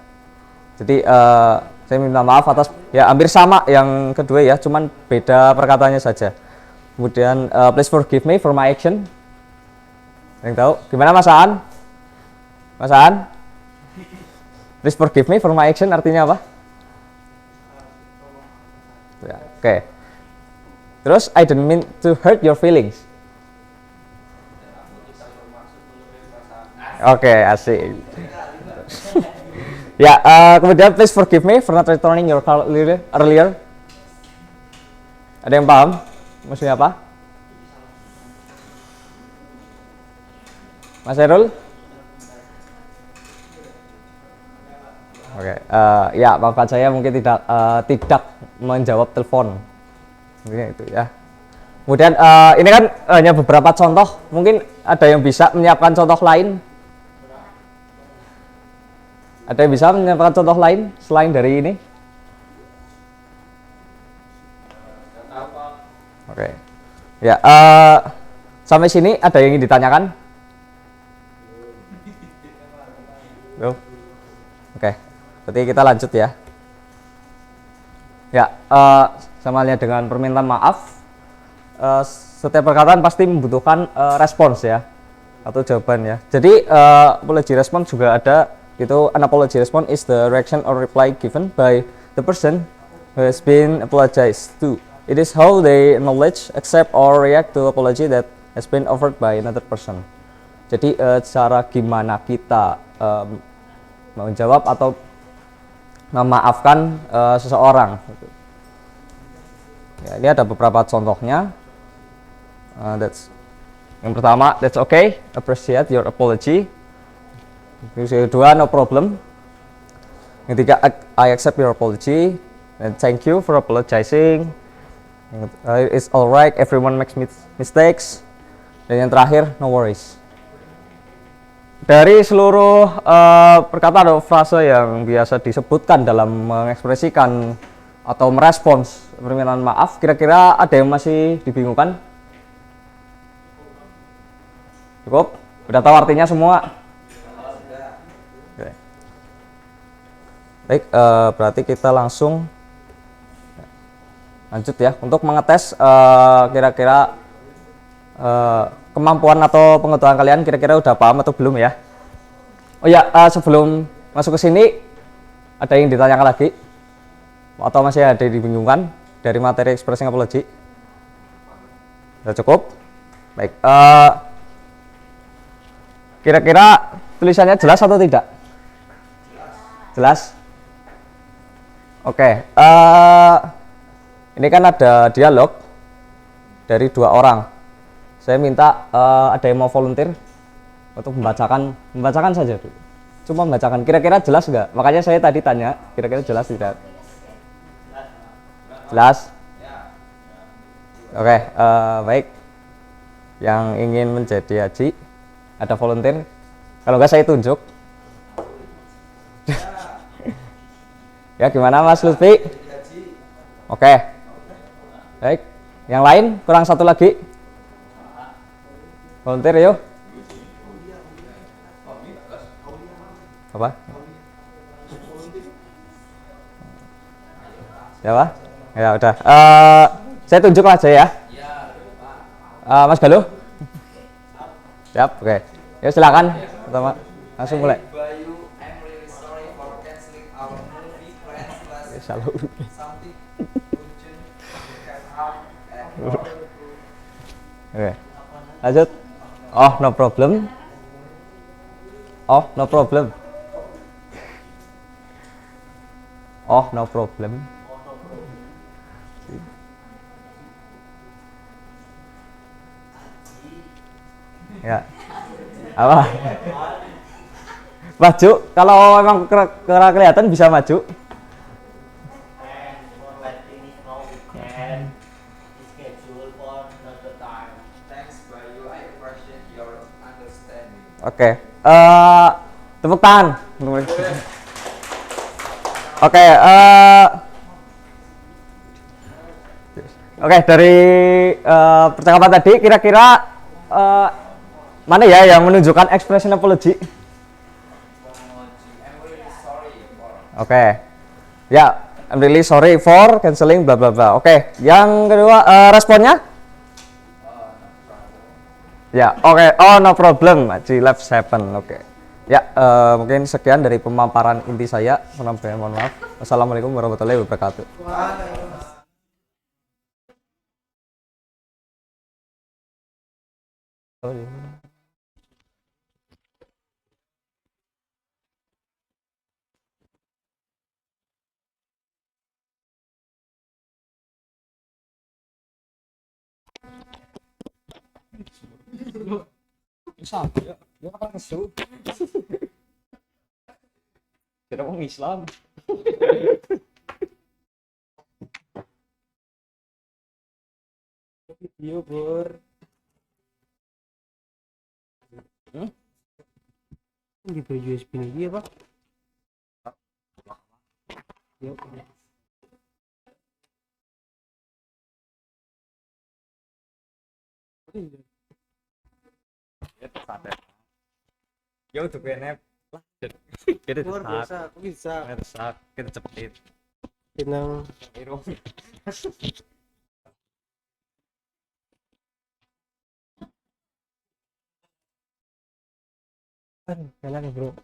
Jadi saya minta maaf atas, ya hampir sama yang kedua ya, cuman beda perkataannya saja. Kemudian please forgive me for my action. Yang tahu? Gimana Mas Aan? Mas Aan? Please forgive me for my action artinya apa? Ya, oke. Terus I didn't mean to hurt your feelings. Oke, asik. Ya, kemudian please forgive me for not returning your call earlier. Ada yang paham? Maksudnya apa? Mas Hairul? Oke, ya maafkan saya mungkin tidak menjawab telepon. Mungkin itu ya. Kemudian ini kan hanya beberapa contoh. Mungkin ada yang bisa menyiapkan contoh lain? Ada yang bisa menyiapkan contoh lain selain dari ini? Oke. Ya, sampai sini ada yang ingin ditanyakan? Belum? Oke. Berarti kita lanjut ya. Ya, sama halnya dengan permintaan maaf. Setiap perkataan pasti membutuhkan respons ya, atau jawaban ya. Jadi apology response juga ada. Itu an apology response is the reaction or reply given by the person who has been apologized to. It is how they acknowledge, accept, or react to apology that has been offered by another person. Jadi cara gimana kita menjawab atau memaafkan seseorang. Ya, ini ada beberapa contohnya. Yang pertama, that's okay, appreciate your apology. Yang kedua, no problem. Yang ketiga, I accept your apology and thank you for apologizing. It's alright, everyone makes mistakes. Dan yang terakhir, no worries. Dari seluruh perkataan atau frase yang biasa disebutkan dalam mengekspresikan atau merespons permintaan maaf, kira-kira ada yang masih dibingungkan? Cukup? Udah tahu artinya semua? Oke. Baik, berarti kita langsung lanjut ya untuk mengetes kira-kira kemampuan atau pengetahuan kalian kira-kira udah paham atau belum ya? Oh ya, sebelum masuk ke sini ada yang ditanyakan lagi atau masih ada yang dibingungkan dari materi expressing apology? Sudah cukup? Baik, kira-kira tulisannya jelas atau tidak? Jelas? Oke, ini kan ada dialog dari dua orang. Saya minta ada yang mau volunteer untuk membacakan saja dulu. Cuma membacakan. Kira-kira jelas nggak? Makanya saya tadi tanya, kira-kira jelas tidak? Jelas? Oke, baik. Yang ingin menjadi haji, ada volunteer? Kalau nggak saya tunjuk. Ya, gimana Mas Lutfi? Oke. Baik. Yang lain kurang satu lagi. Volunteer yuk. Apa? Ya Pak? Ya udah. Saya tunjuk aja ya. Mas Galuh? Siap, oke. Ya silakan. Pertama, langsung mulai. Oke. Lanjut. Oh, no problem. Oh, no problem. Oh, no problem. Ya. Apa? Maju. Kalau memang kelihatan bisa maju. Oke, tepuk tangan. Oke, dari percakapan tadi, kira-kira mana ya yang menunjukkan expression apology? Oke, ya, I'm really sorry for canceling bla bla bla. Oke, yang kedua responnya? Ya, oke. Oh, no problem. Actually, life happen. Oke. Ya, mungkin sekian dari pemaparan inti saya. Mohon maaf. Wassalamualaikum warahmatullahi wabarakatuh. Ya kan kesu. Kira orang Islam. Iya, Bur. Di USB ini apa? Yuk. Ya udah kene. Lah, kita Luar biasa, aku bisa. rusak, kita cepet. Tenang. Aduh, enak ya bro.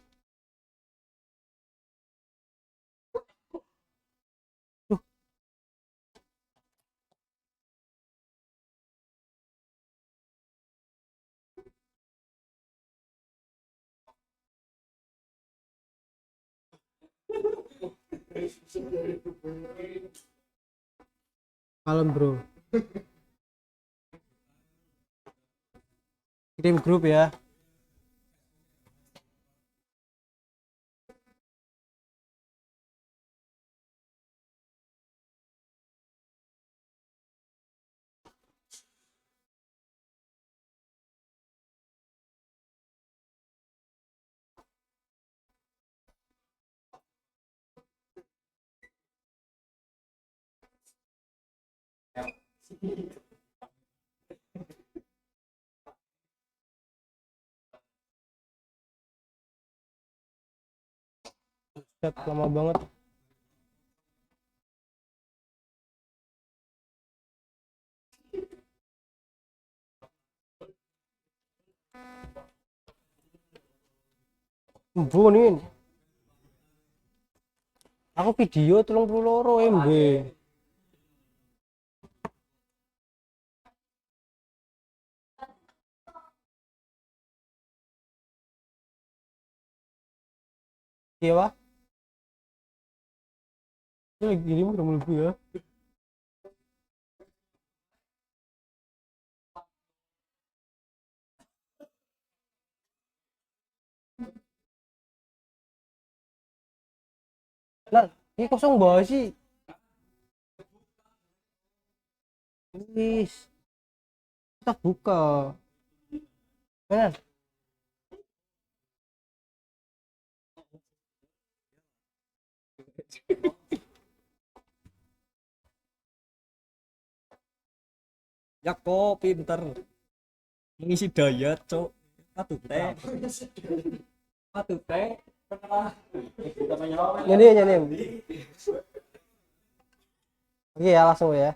Kalem bro. Kirim grup ya. Set lama banget. Bu nih. Aku video 32 MB. Iya, Pak. Ini lagi ini udah melebu ya. Lah, ini kosong banget sih. Wis. Kita buka. Benar. Ya kok pinter. Ngisi daya, Cok. Aduh teh. Aduh teh. Nyanyi. Oke ya, langsung ya.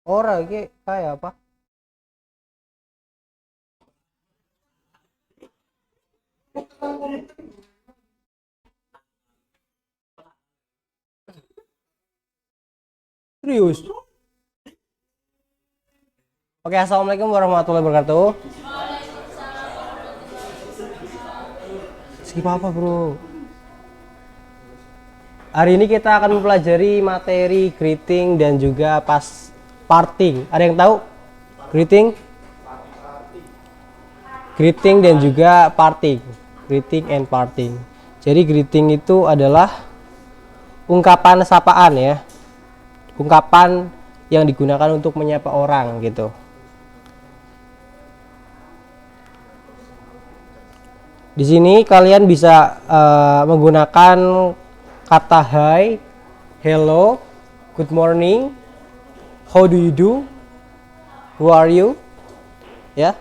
Ora iki kayak apa? Serius? Oke, assalamualaikum warahmatullahi wabarakatuh. Skip apa bro? Hari ini kita akan mempelajari materi greeting dan juga parting. Ada yang tahu? Greeting? Greeting dan juga parting. Greeting and parting. Jadi greeting itu adalah ungkapan sapaan ya. Ungkapan yang digunakan untuk menyapa orang gitu. Di sini kalian bisa menggunakan kata hi, hello, good morning, how do you do, who are you, ya.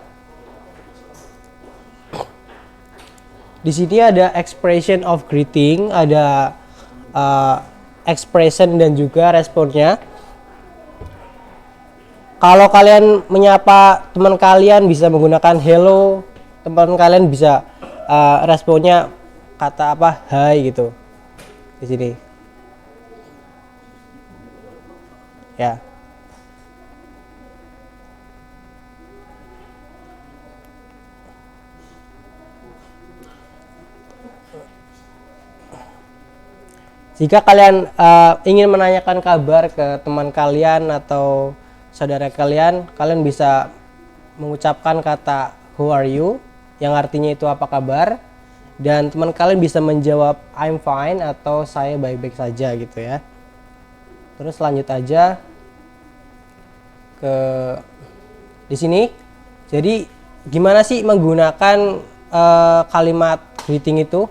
Di sini ada expression of greeting, ada expression dan juga responnya. Kalau kalian menyapa teman kalian bisa menggunakan hello, teman kalian bisa responnya kata apa, hai gitu. Di sini. Ya. Jika kalian ingin menanyakan kabar ke teman kalian atau saudara kalian, kalian bisa mengucapkan kata who are you yang artinya itu apa kabar, dan teman kalian bisa menjawab I'm fine atau saya baik-baik saja gitu ya. Terus lanjut aja ke di sini. Jadi gimana sih menggunakan kalimat greeting itu?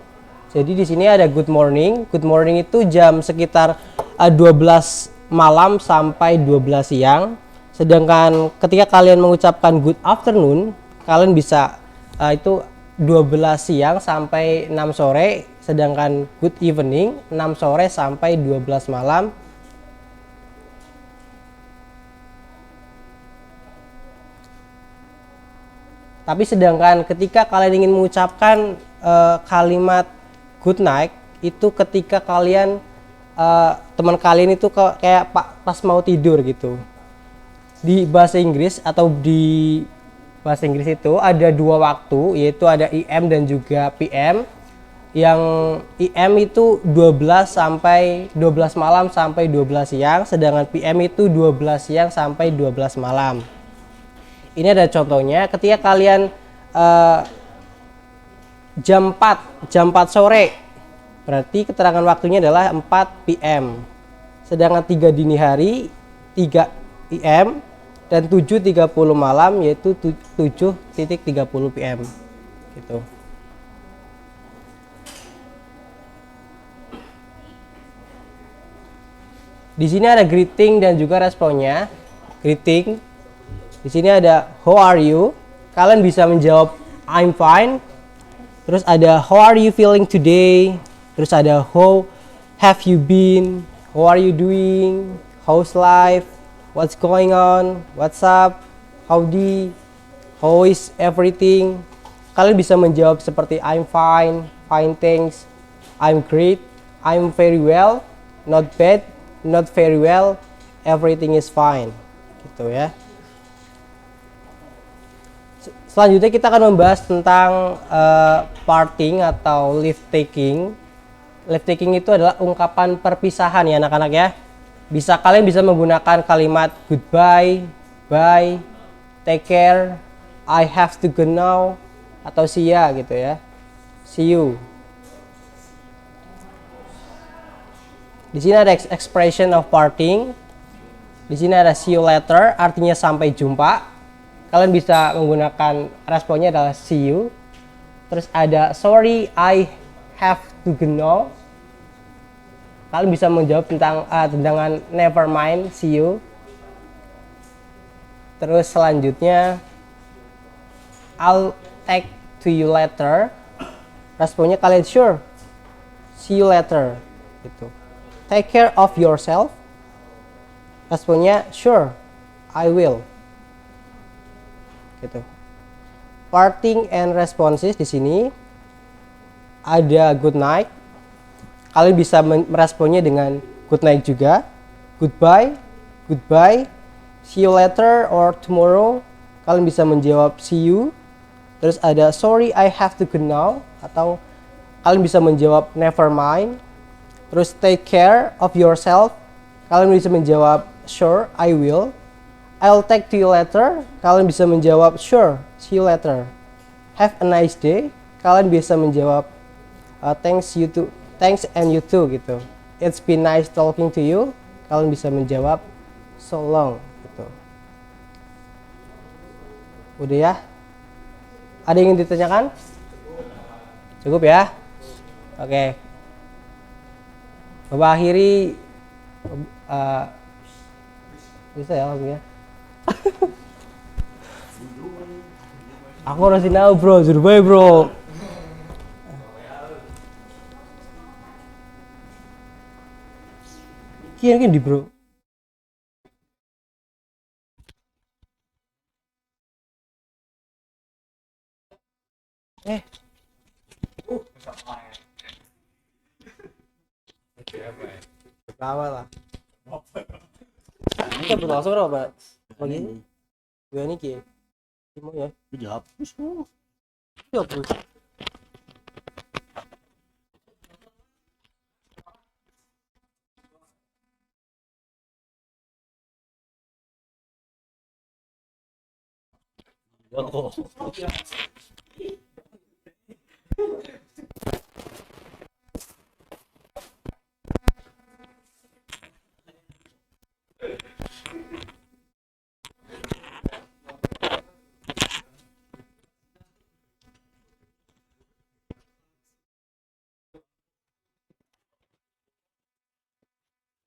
Jadi di sini ada good morning. Good morning itu jam sekitar 12 malam sampai 12 siang. Sedangkan ketika kalian mengucapkan good afternoon, kalian bisa itu 12 siang sampai 6 sore. Sedangkan good evening 6 sore sampai 12 malam. Tapi sedangkan ketika kalian ingin mengucapkan kalimat good night itu ketika kalian teman kalian itu kayak pas mau tidur gitu. Di bahasa Inggris atau di bahasa Inggris itu ada dua waktu, yaitu ada IM dan juga PM. Yang IM itu 12 sampai 12 malam sampai 12 siang, sedangkan PM itu 12 siang sampai 12 malam. Ini ada contohnya ketika kalian jam 4 sore, berarti keterangan waktunya adalah 4 PM. Sedangkan 3 dini hari 3 IM dan 7.30 malam yaitu 7.30 PM gitu. Di sini ada greeting dan juga responnya. Greeting di sini ada how are you? Kalian bisa menjawab I'm fine. Terus ada how are you feeling today? Terus ada how have you been? How are you doing? How's life? What's going on? What's up? Howdy? How is everything? Kalian bisa menjawab seperti I'm fine, fine thanks, I'm great, I'm very well, not bad, not very well, everything is fine. Gitu ya. Selanjutnya kita akan membahas tentang parting atau leave taking. Leave taking itu adalah ungkapan perpisahan ya anak-anak ya. Kalian bisa menggunakan kalimat goodbye, bye, take care, I have to go now, atau see ya gitu ya. See you. Di sini ada expression of parting. Di sini ada see you later, artinya sampai jumpa. Kalian bisa menggunakan responnya adalah see you. Terus ada sorry I have to go now. Kalian bisa menjawab tentang dengan never mind, see you. Terus selanjutnya I'll talk to you later. Responnya kalian sure, see you later gitu. Take care of yourself. Responnya sure, I will. Gitu. Parting and responses di sini ada good night. Kalian bisa meresponnya dengan good night juga. Goodbye, goodbye, see you later or tomorrow. Kalian bisa menjawab see you. Terus ada sorry I have to go now, atau kalian bisa menjawab never mind. Terus take care of yourself. Kalian bisa menjawab sure, I will. I'll talk to you later. Kalian bisa menjawab sure, see you later. Have a nice day. Kalian bisa menjawab thanks and you too gitu. It's been nice talking to you. Kalian bisa menjawab so long gitu. Udah ya? Ada yang ingin ditanyakan? Cukup ya? Oke. Bapak akhiri bisa ya langsung ya. Aku harus tahu bro, survei bro. Kian di bro. Berapa lah? Kita berapa berapa? Pagi? Dua ini ki? Mau ya? Dihapus tuh. Dihapus.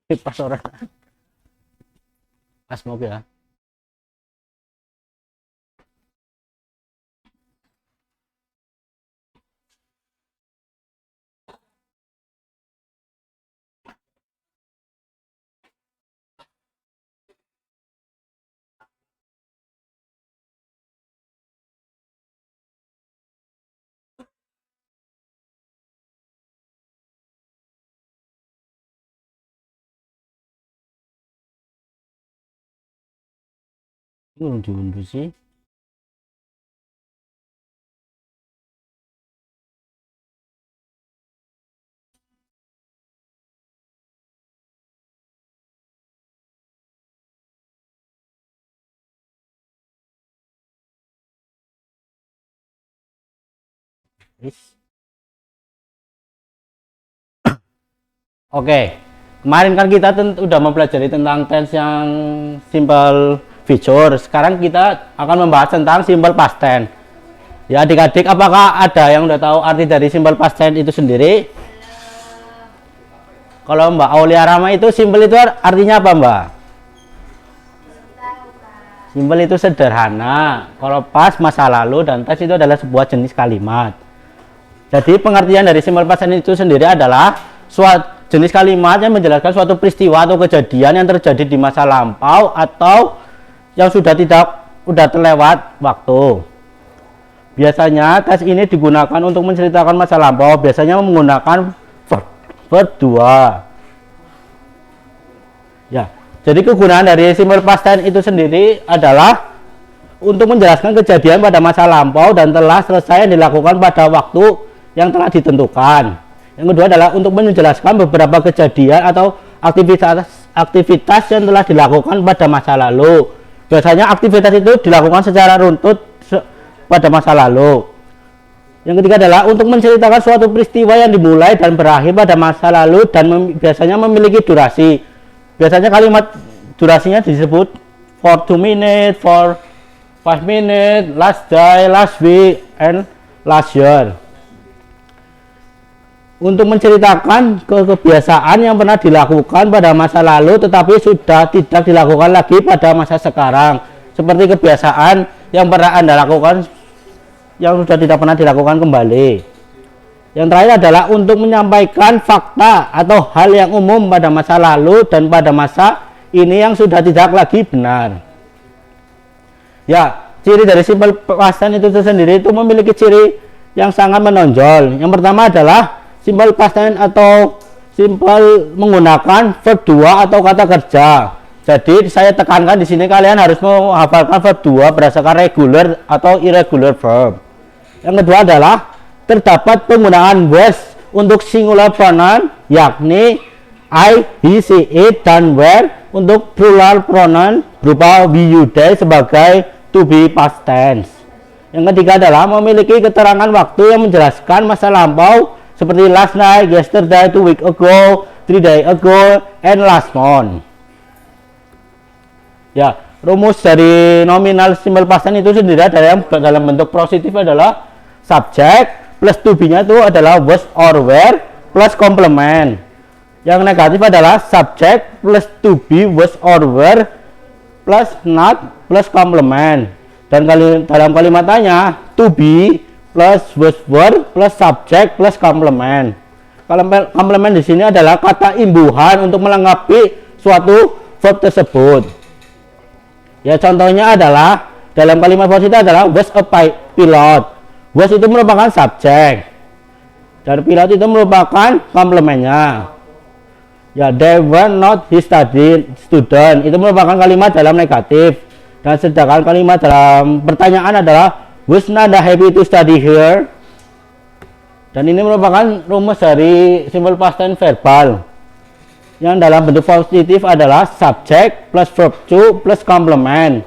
Pas orang. Pas moga ya. Belum diunduh sih. Oke, kemarin kan kita udah mempelajari tentang tense yang simple future. Sekarang kita akan membahas tentang simple past tense. Ya adik-adik, apakah ada yang udah tahu arti dari simple past tense itu sendiri? Kalau Mbak Aulia Rama itu simple itu artinya apa Mbak? Simple itu sederhana. Kalau past masa lalu dan tense itu adalah sebuah jenis kalimat. Jadi pengertian dari simple past tense itu sendiri adalah suatu jenis kalimat yang menjelaskan suatu peristiwa atau kejadian yang terjadi di masa lampau atau yang sudah terlewat waktu. Biasanya tense ini digunakan untuk menceritakan masa lampau, biasanya menggunakan verb 2. Ya, jadi kegunaan dari simple past tense itu sendiri adalah untuk menjelaskan kejadian pada masa lampau dan telah selesai yang dilakukan pada waktu yang telah ditentukan. Yang kedua adalah untuk menjelaskan beberapa kejadian atau aktivitas yang telah dilakukan pada masa lalu. Biasanya aktivitas itu dilakukan secara runtut pada masa lalu. Yang ketiga adalah untuk menceritakan suatu peristiwa yang dimulai dan berakhir pada masa lalu dan biasanya memiliki durasi. Biasanya kalimat durasinya disebut for 2 minutes, for 5 minutes, last day, last week, and last year. Untuk menceritakan kebiasaan yang pernah dilakukan pada masa lalu tetapi sudah tidak dilakukan lagi pada masa sekarang, seperti kebiasaan yang pernah Anda lakukan yang sudah tidak pernah dilakukan kembali. Yang terakhir adalah untuk menyampaikan fakta atau hal yang umum pada masa lalu dan pada masa ini yang sudah tidak lagi benar. Ya, ciri dari simple past tense itu sendiri itu memiliki ciri yang sangat menonjol. Yang pertama adalah simple past tense atau simple menggunakan verb 2 atau kata kerja. Jadi saya tekankan di sini kalian harus menghafalkan verb 2 berdasarkan regular atau irregular verb. Yang kedua adalah terdapat penggunaan was untuk singular pronoun yakni I, he, she, it dan were untuk plural pronoun berupa we, you, they sebagai to be past tense. Yang ketiga adalah memiliki keterangan waktu yang menjelaskan masa lampau seperti last night, yesterday, 2 weeks ago, 3 days ago, and last month. Ya, rumus dari nominal simple past tense itu sendiri dalam bentuk positif adalah subject plus to be nya itu adalah was or were plus complement. Yang negatif adalah subject plus to be was or were plus not plus complement. Dan dalam kalimat tanya to be plus was were plus subject plus complement. Complement di sini adalah kata imbuhan untuk melengkapi suatu verb tersebut. Ya, contohnya adalah dalam kalimat positif adalah was a pilot. Was itu merupakan subjek dan pilot itu merupakan komplemennya. Ya, they were not his student itu merupakan kalimat dalam negatif. Dan sedangkan kalimat dalam pertanyaan adalah was Nanda happy to study here. Dan ini merupakan rumus dari simple past tense verbal. Yang dalam bentuk positif adalah subject plus verb to plus complement.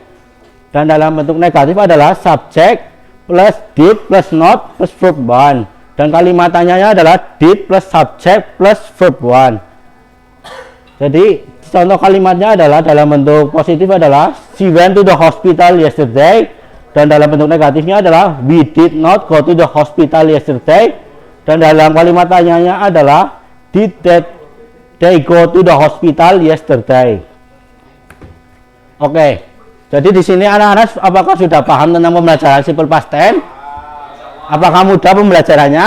Dan dalam bentuk negatif adalah subject plus did plus not plus verb 1. Dan kalimat tanyanya adalah did plus subject plus verb 1. Jadi contoh kalimatnya adalah dalam bentuk positif adalah she went to the hospital yesterday. Dan dalam bentuk negatifnya adalah we did not go to the hospital yesterday. Dan dalam kalimat tanyanya adalah did that They go to the hospital yesterday. Oke. Jadi di sini anak-anak apakah sudah paham tentang pembelajaran simple past tense? Apakah mudah pembelajarannya?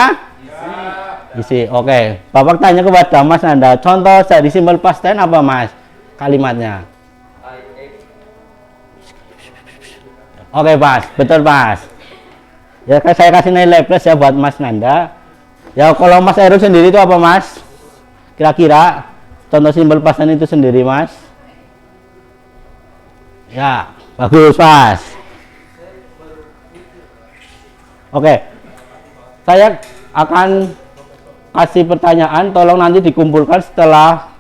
Isi. Oke. Bapak tanya kepada Mas Nanda, contoh dari simple past tense apa, Mas? Kalimatnya. Oke, Mas. Betul, Mas. Ya, saya kasih nilai plus ya buat Mas Nanda. Ya, kalau Mas Eru sendiri itu apa, Mas? Kira-kira contoh simple past tense itu sendiri, Mas? Ya, bagus, Mas. Oke. Saya akan kasih pertanyaan, tolong nanti dikumpulkan setelah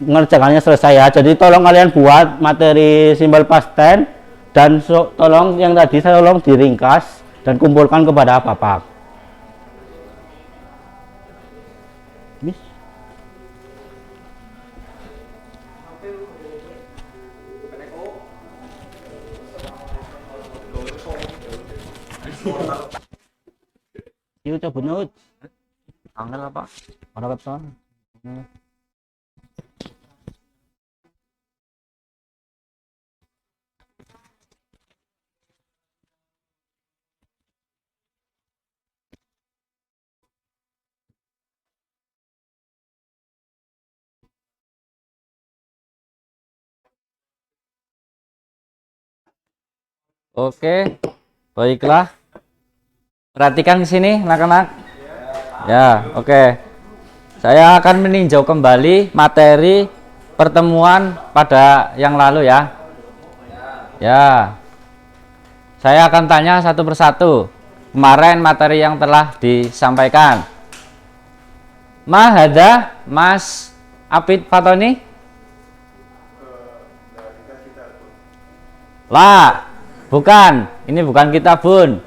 mengerjakannya selesai ya. Jadi tolong kalian buat materi simple past tense dan tolong yang tadi saya tolong diringkas dan kumpulkan kepada Bapak. Miss. Yuk coba nut. Angel apa? Orang keton. Oke, baiklah. Perhatikan di sini, anak-anak. Ya, oke. Saya akan meninjau kembali materi pertemuan pada yang lalu ya. Ya. Saya akan tanya satu persatu. Kemarin materi yang telah disampaikan. Mahada, Mas Apit Fatoni? Lah, bukan. Ini bukan kitabun.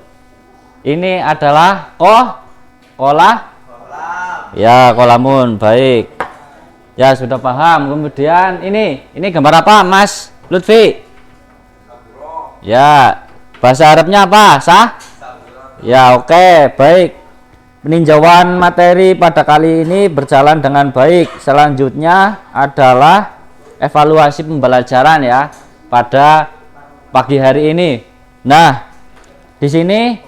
Ini adalah kolah. Ya, kolamun. Baik. Ya, sudah paham. Kemudian ini gambar apa, Mas Lutfi? Ya, bahasa Arabnya apa? Sah? Ya, oke. Baik. Peninjauan materi pada kali ini berjalan dengan baik. Selanjutnya adalah evaluasi pembelajaran ya pada pagi hari ini. Nah, di sini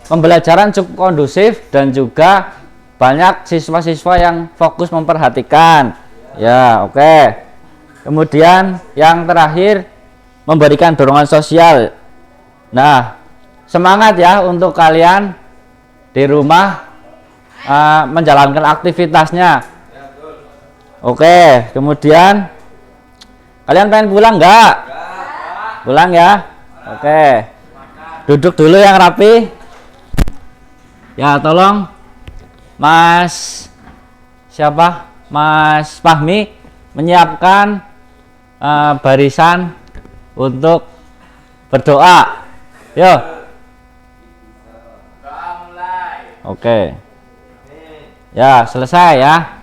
pembelajaran cukup kondusif dan juga banyak siswa-siswa yang fokus memperhatikan. Ya, oke. Kemudian yang terakhir memberikan dorongan sosial. Nah, semangat ya untuk kalian di rumah menjalankan aktivitasnya. Oke, kemudian kalian pengen pulang nggak? Pulang ya. Oke. Duduk dulu yang rapi. Ya, tolong Mas siapa? Mas Fahmi menyiapkan barisan untuk berdoa. Yo. Oke. Ya, selesai ya.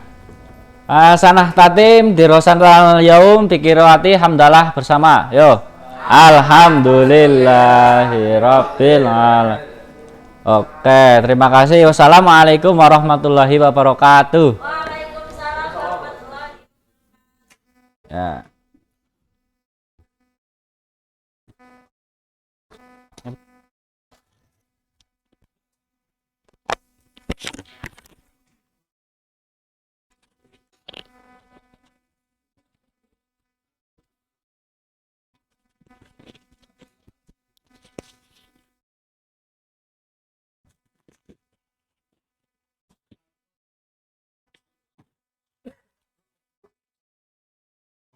Sanah tatim dirosan yaum dikiroti hamdalah bersama. Yo. Alhamdulillahirabbil alamin. Oke, terima kasih. Wassalamualaikum warahmatullahi wabarakatuh. Waalaikumsalam warahmatullahi Ya.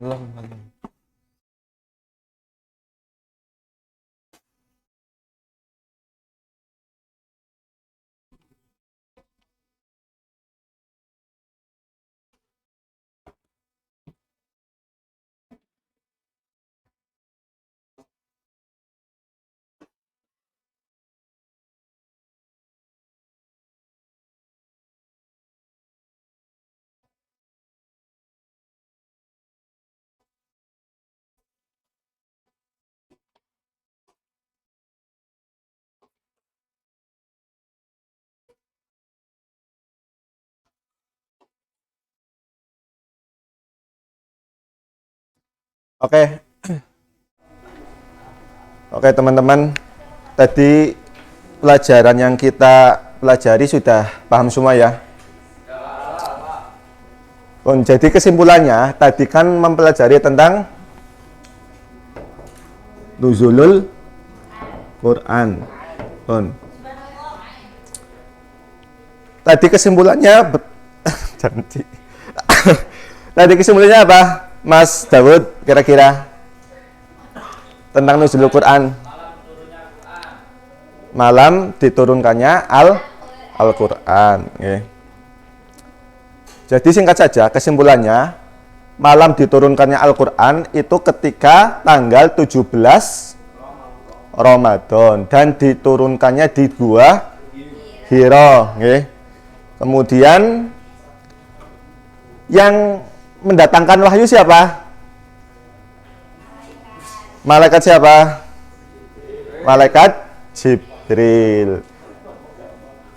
Belum. Oke. Oke, teman-teman. Tadi pelajaran yang kita pelajari sudah paham semua ya? Jadi kesimpulannya tadi kan mempelajari tentang nuzulul Quran. Tadi kesimpulannya tadi kesimpulannya apa, Mas Dawud, kira-kira tentang nuzulul Quran? Malam diturunkannya Al-Quran. Okay. Jadi singkat saja kesimpulannya, malam diturunkannya Al-Quran itu ketika tanggal 17 Ramadan dan diturunkannya di Gua Hira. Okay. Kemudian yang mendatangkan wahyu siapa? Malaikat siapa? Malaikat Jibril.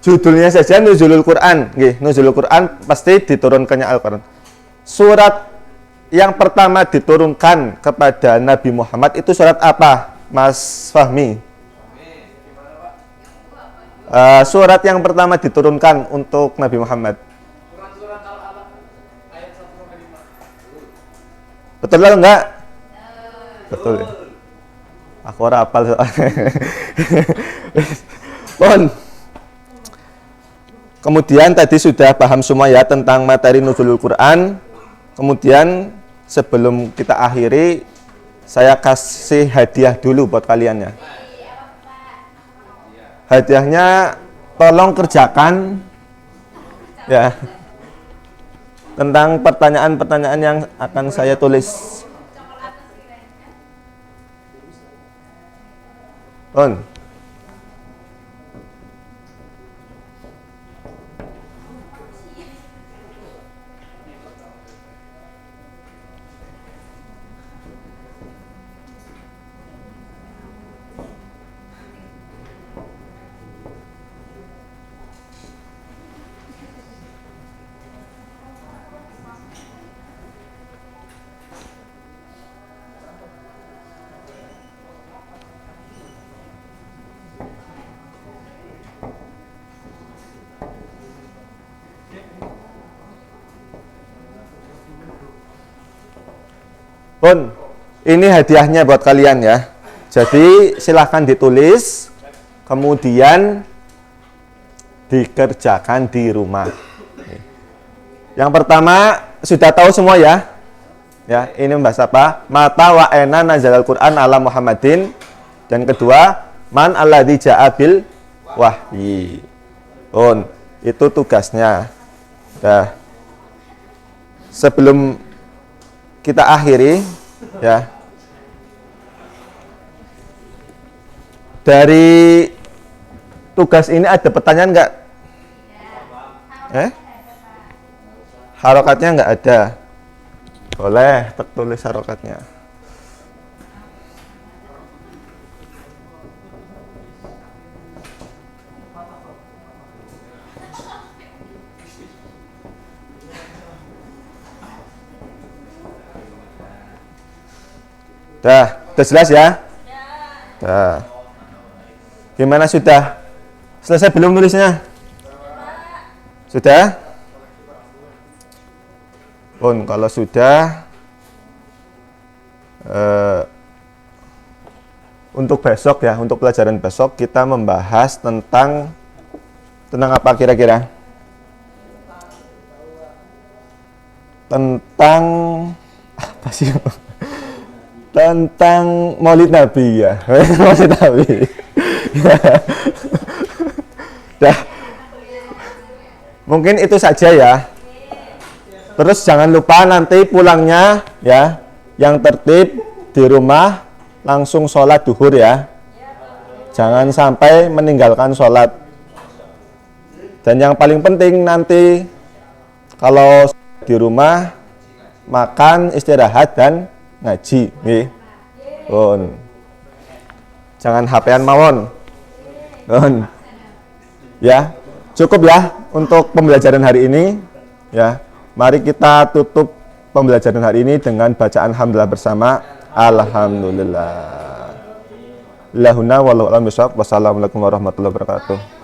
Judulnya saja Nuzulul Quran. Nuzulul Quran pasti diturunkannya Al-Quran. Surat yang pertama diturunkan kepada Nabi Muhammad itu surat apa, Mas Fahmi? Surat yang pertama diturunkan untuk Nabi Muhammad. Betul atau enggak? Betul. Aku ora hafal soalnya. Kemudian tadi sudah paham semua ya tentang materi nuzulul Quran. Kemudian sebelum kita akhiri, saya kasih hadiah dulu buat kalian ya. Hadiahnya tolong kerjakan ya tentang pertanyaan-pertanyaan yang akan saya tulis. Ini hadiahnya buat kalian ya. Jadi silahkan ditulis, kemudian dikerjakan di rumah. Yang pertama sudah tahu semua ya. Ya, ini membahas apa? Mata wa ena nazalal Quran ala Muhammadin. Dan kedua, man alladzi ja'a bil wahyi. Itu tugasnya. Nah, sebelum kita akhiri ya, dari tugas ini ada pertanyaan enggak? Harokatnya enggak ada. Boleh tulis harokatnya. Udah jelas ya? Dah. Gimana, sudah selesai belum nulisnya? Sudah? Kalau sudah, untuk besok ya, untuk pelajaran besok kita membahas tentang apa kira-kira? Tentang apa sih? Tentang Maulid Nabi ya. Maulid Nabi. Dah. Mungkin itu saja ya. Terus jangan lupa nanti pulangnya ya, yang tertib di rumah langsung sholat duhur ya. Jangan sampai meninggalkan sholat. Dan yang paling penting nanti kalau di rumah makan, istirahat dan ngaji nih. Jangan HP-an mawon. Ya, cukup ya untuk pembelajaran hari ini ya. Mari kita tutup pembelajaran hari ini dengan bacaan hamdalah bersama. Alhamdulillah. Lahuna wallahu a'lam bishawab. Wassalamualaikum warahmatullahi wabarakatuh.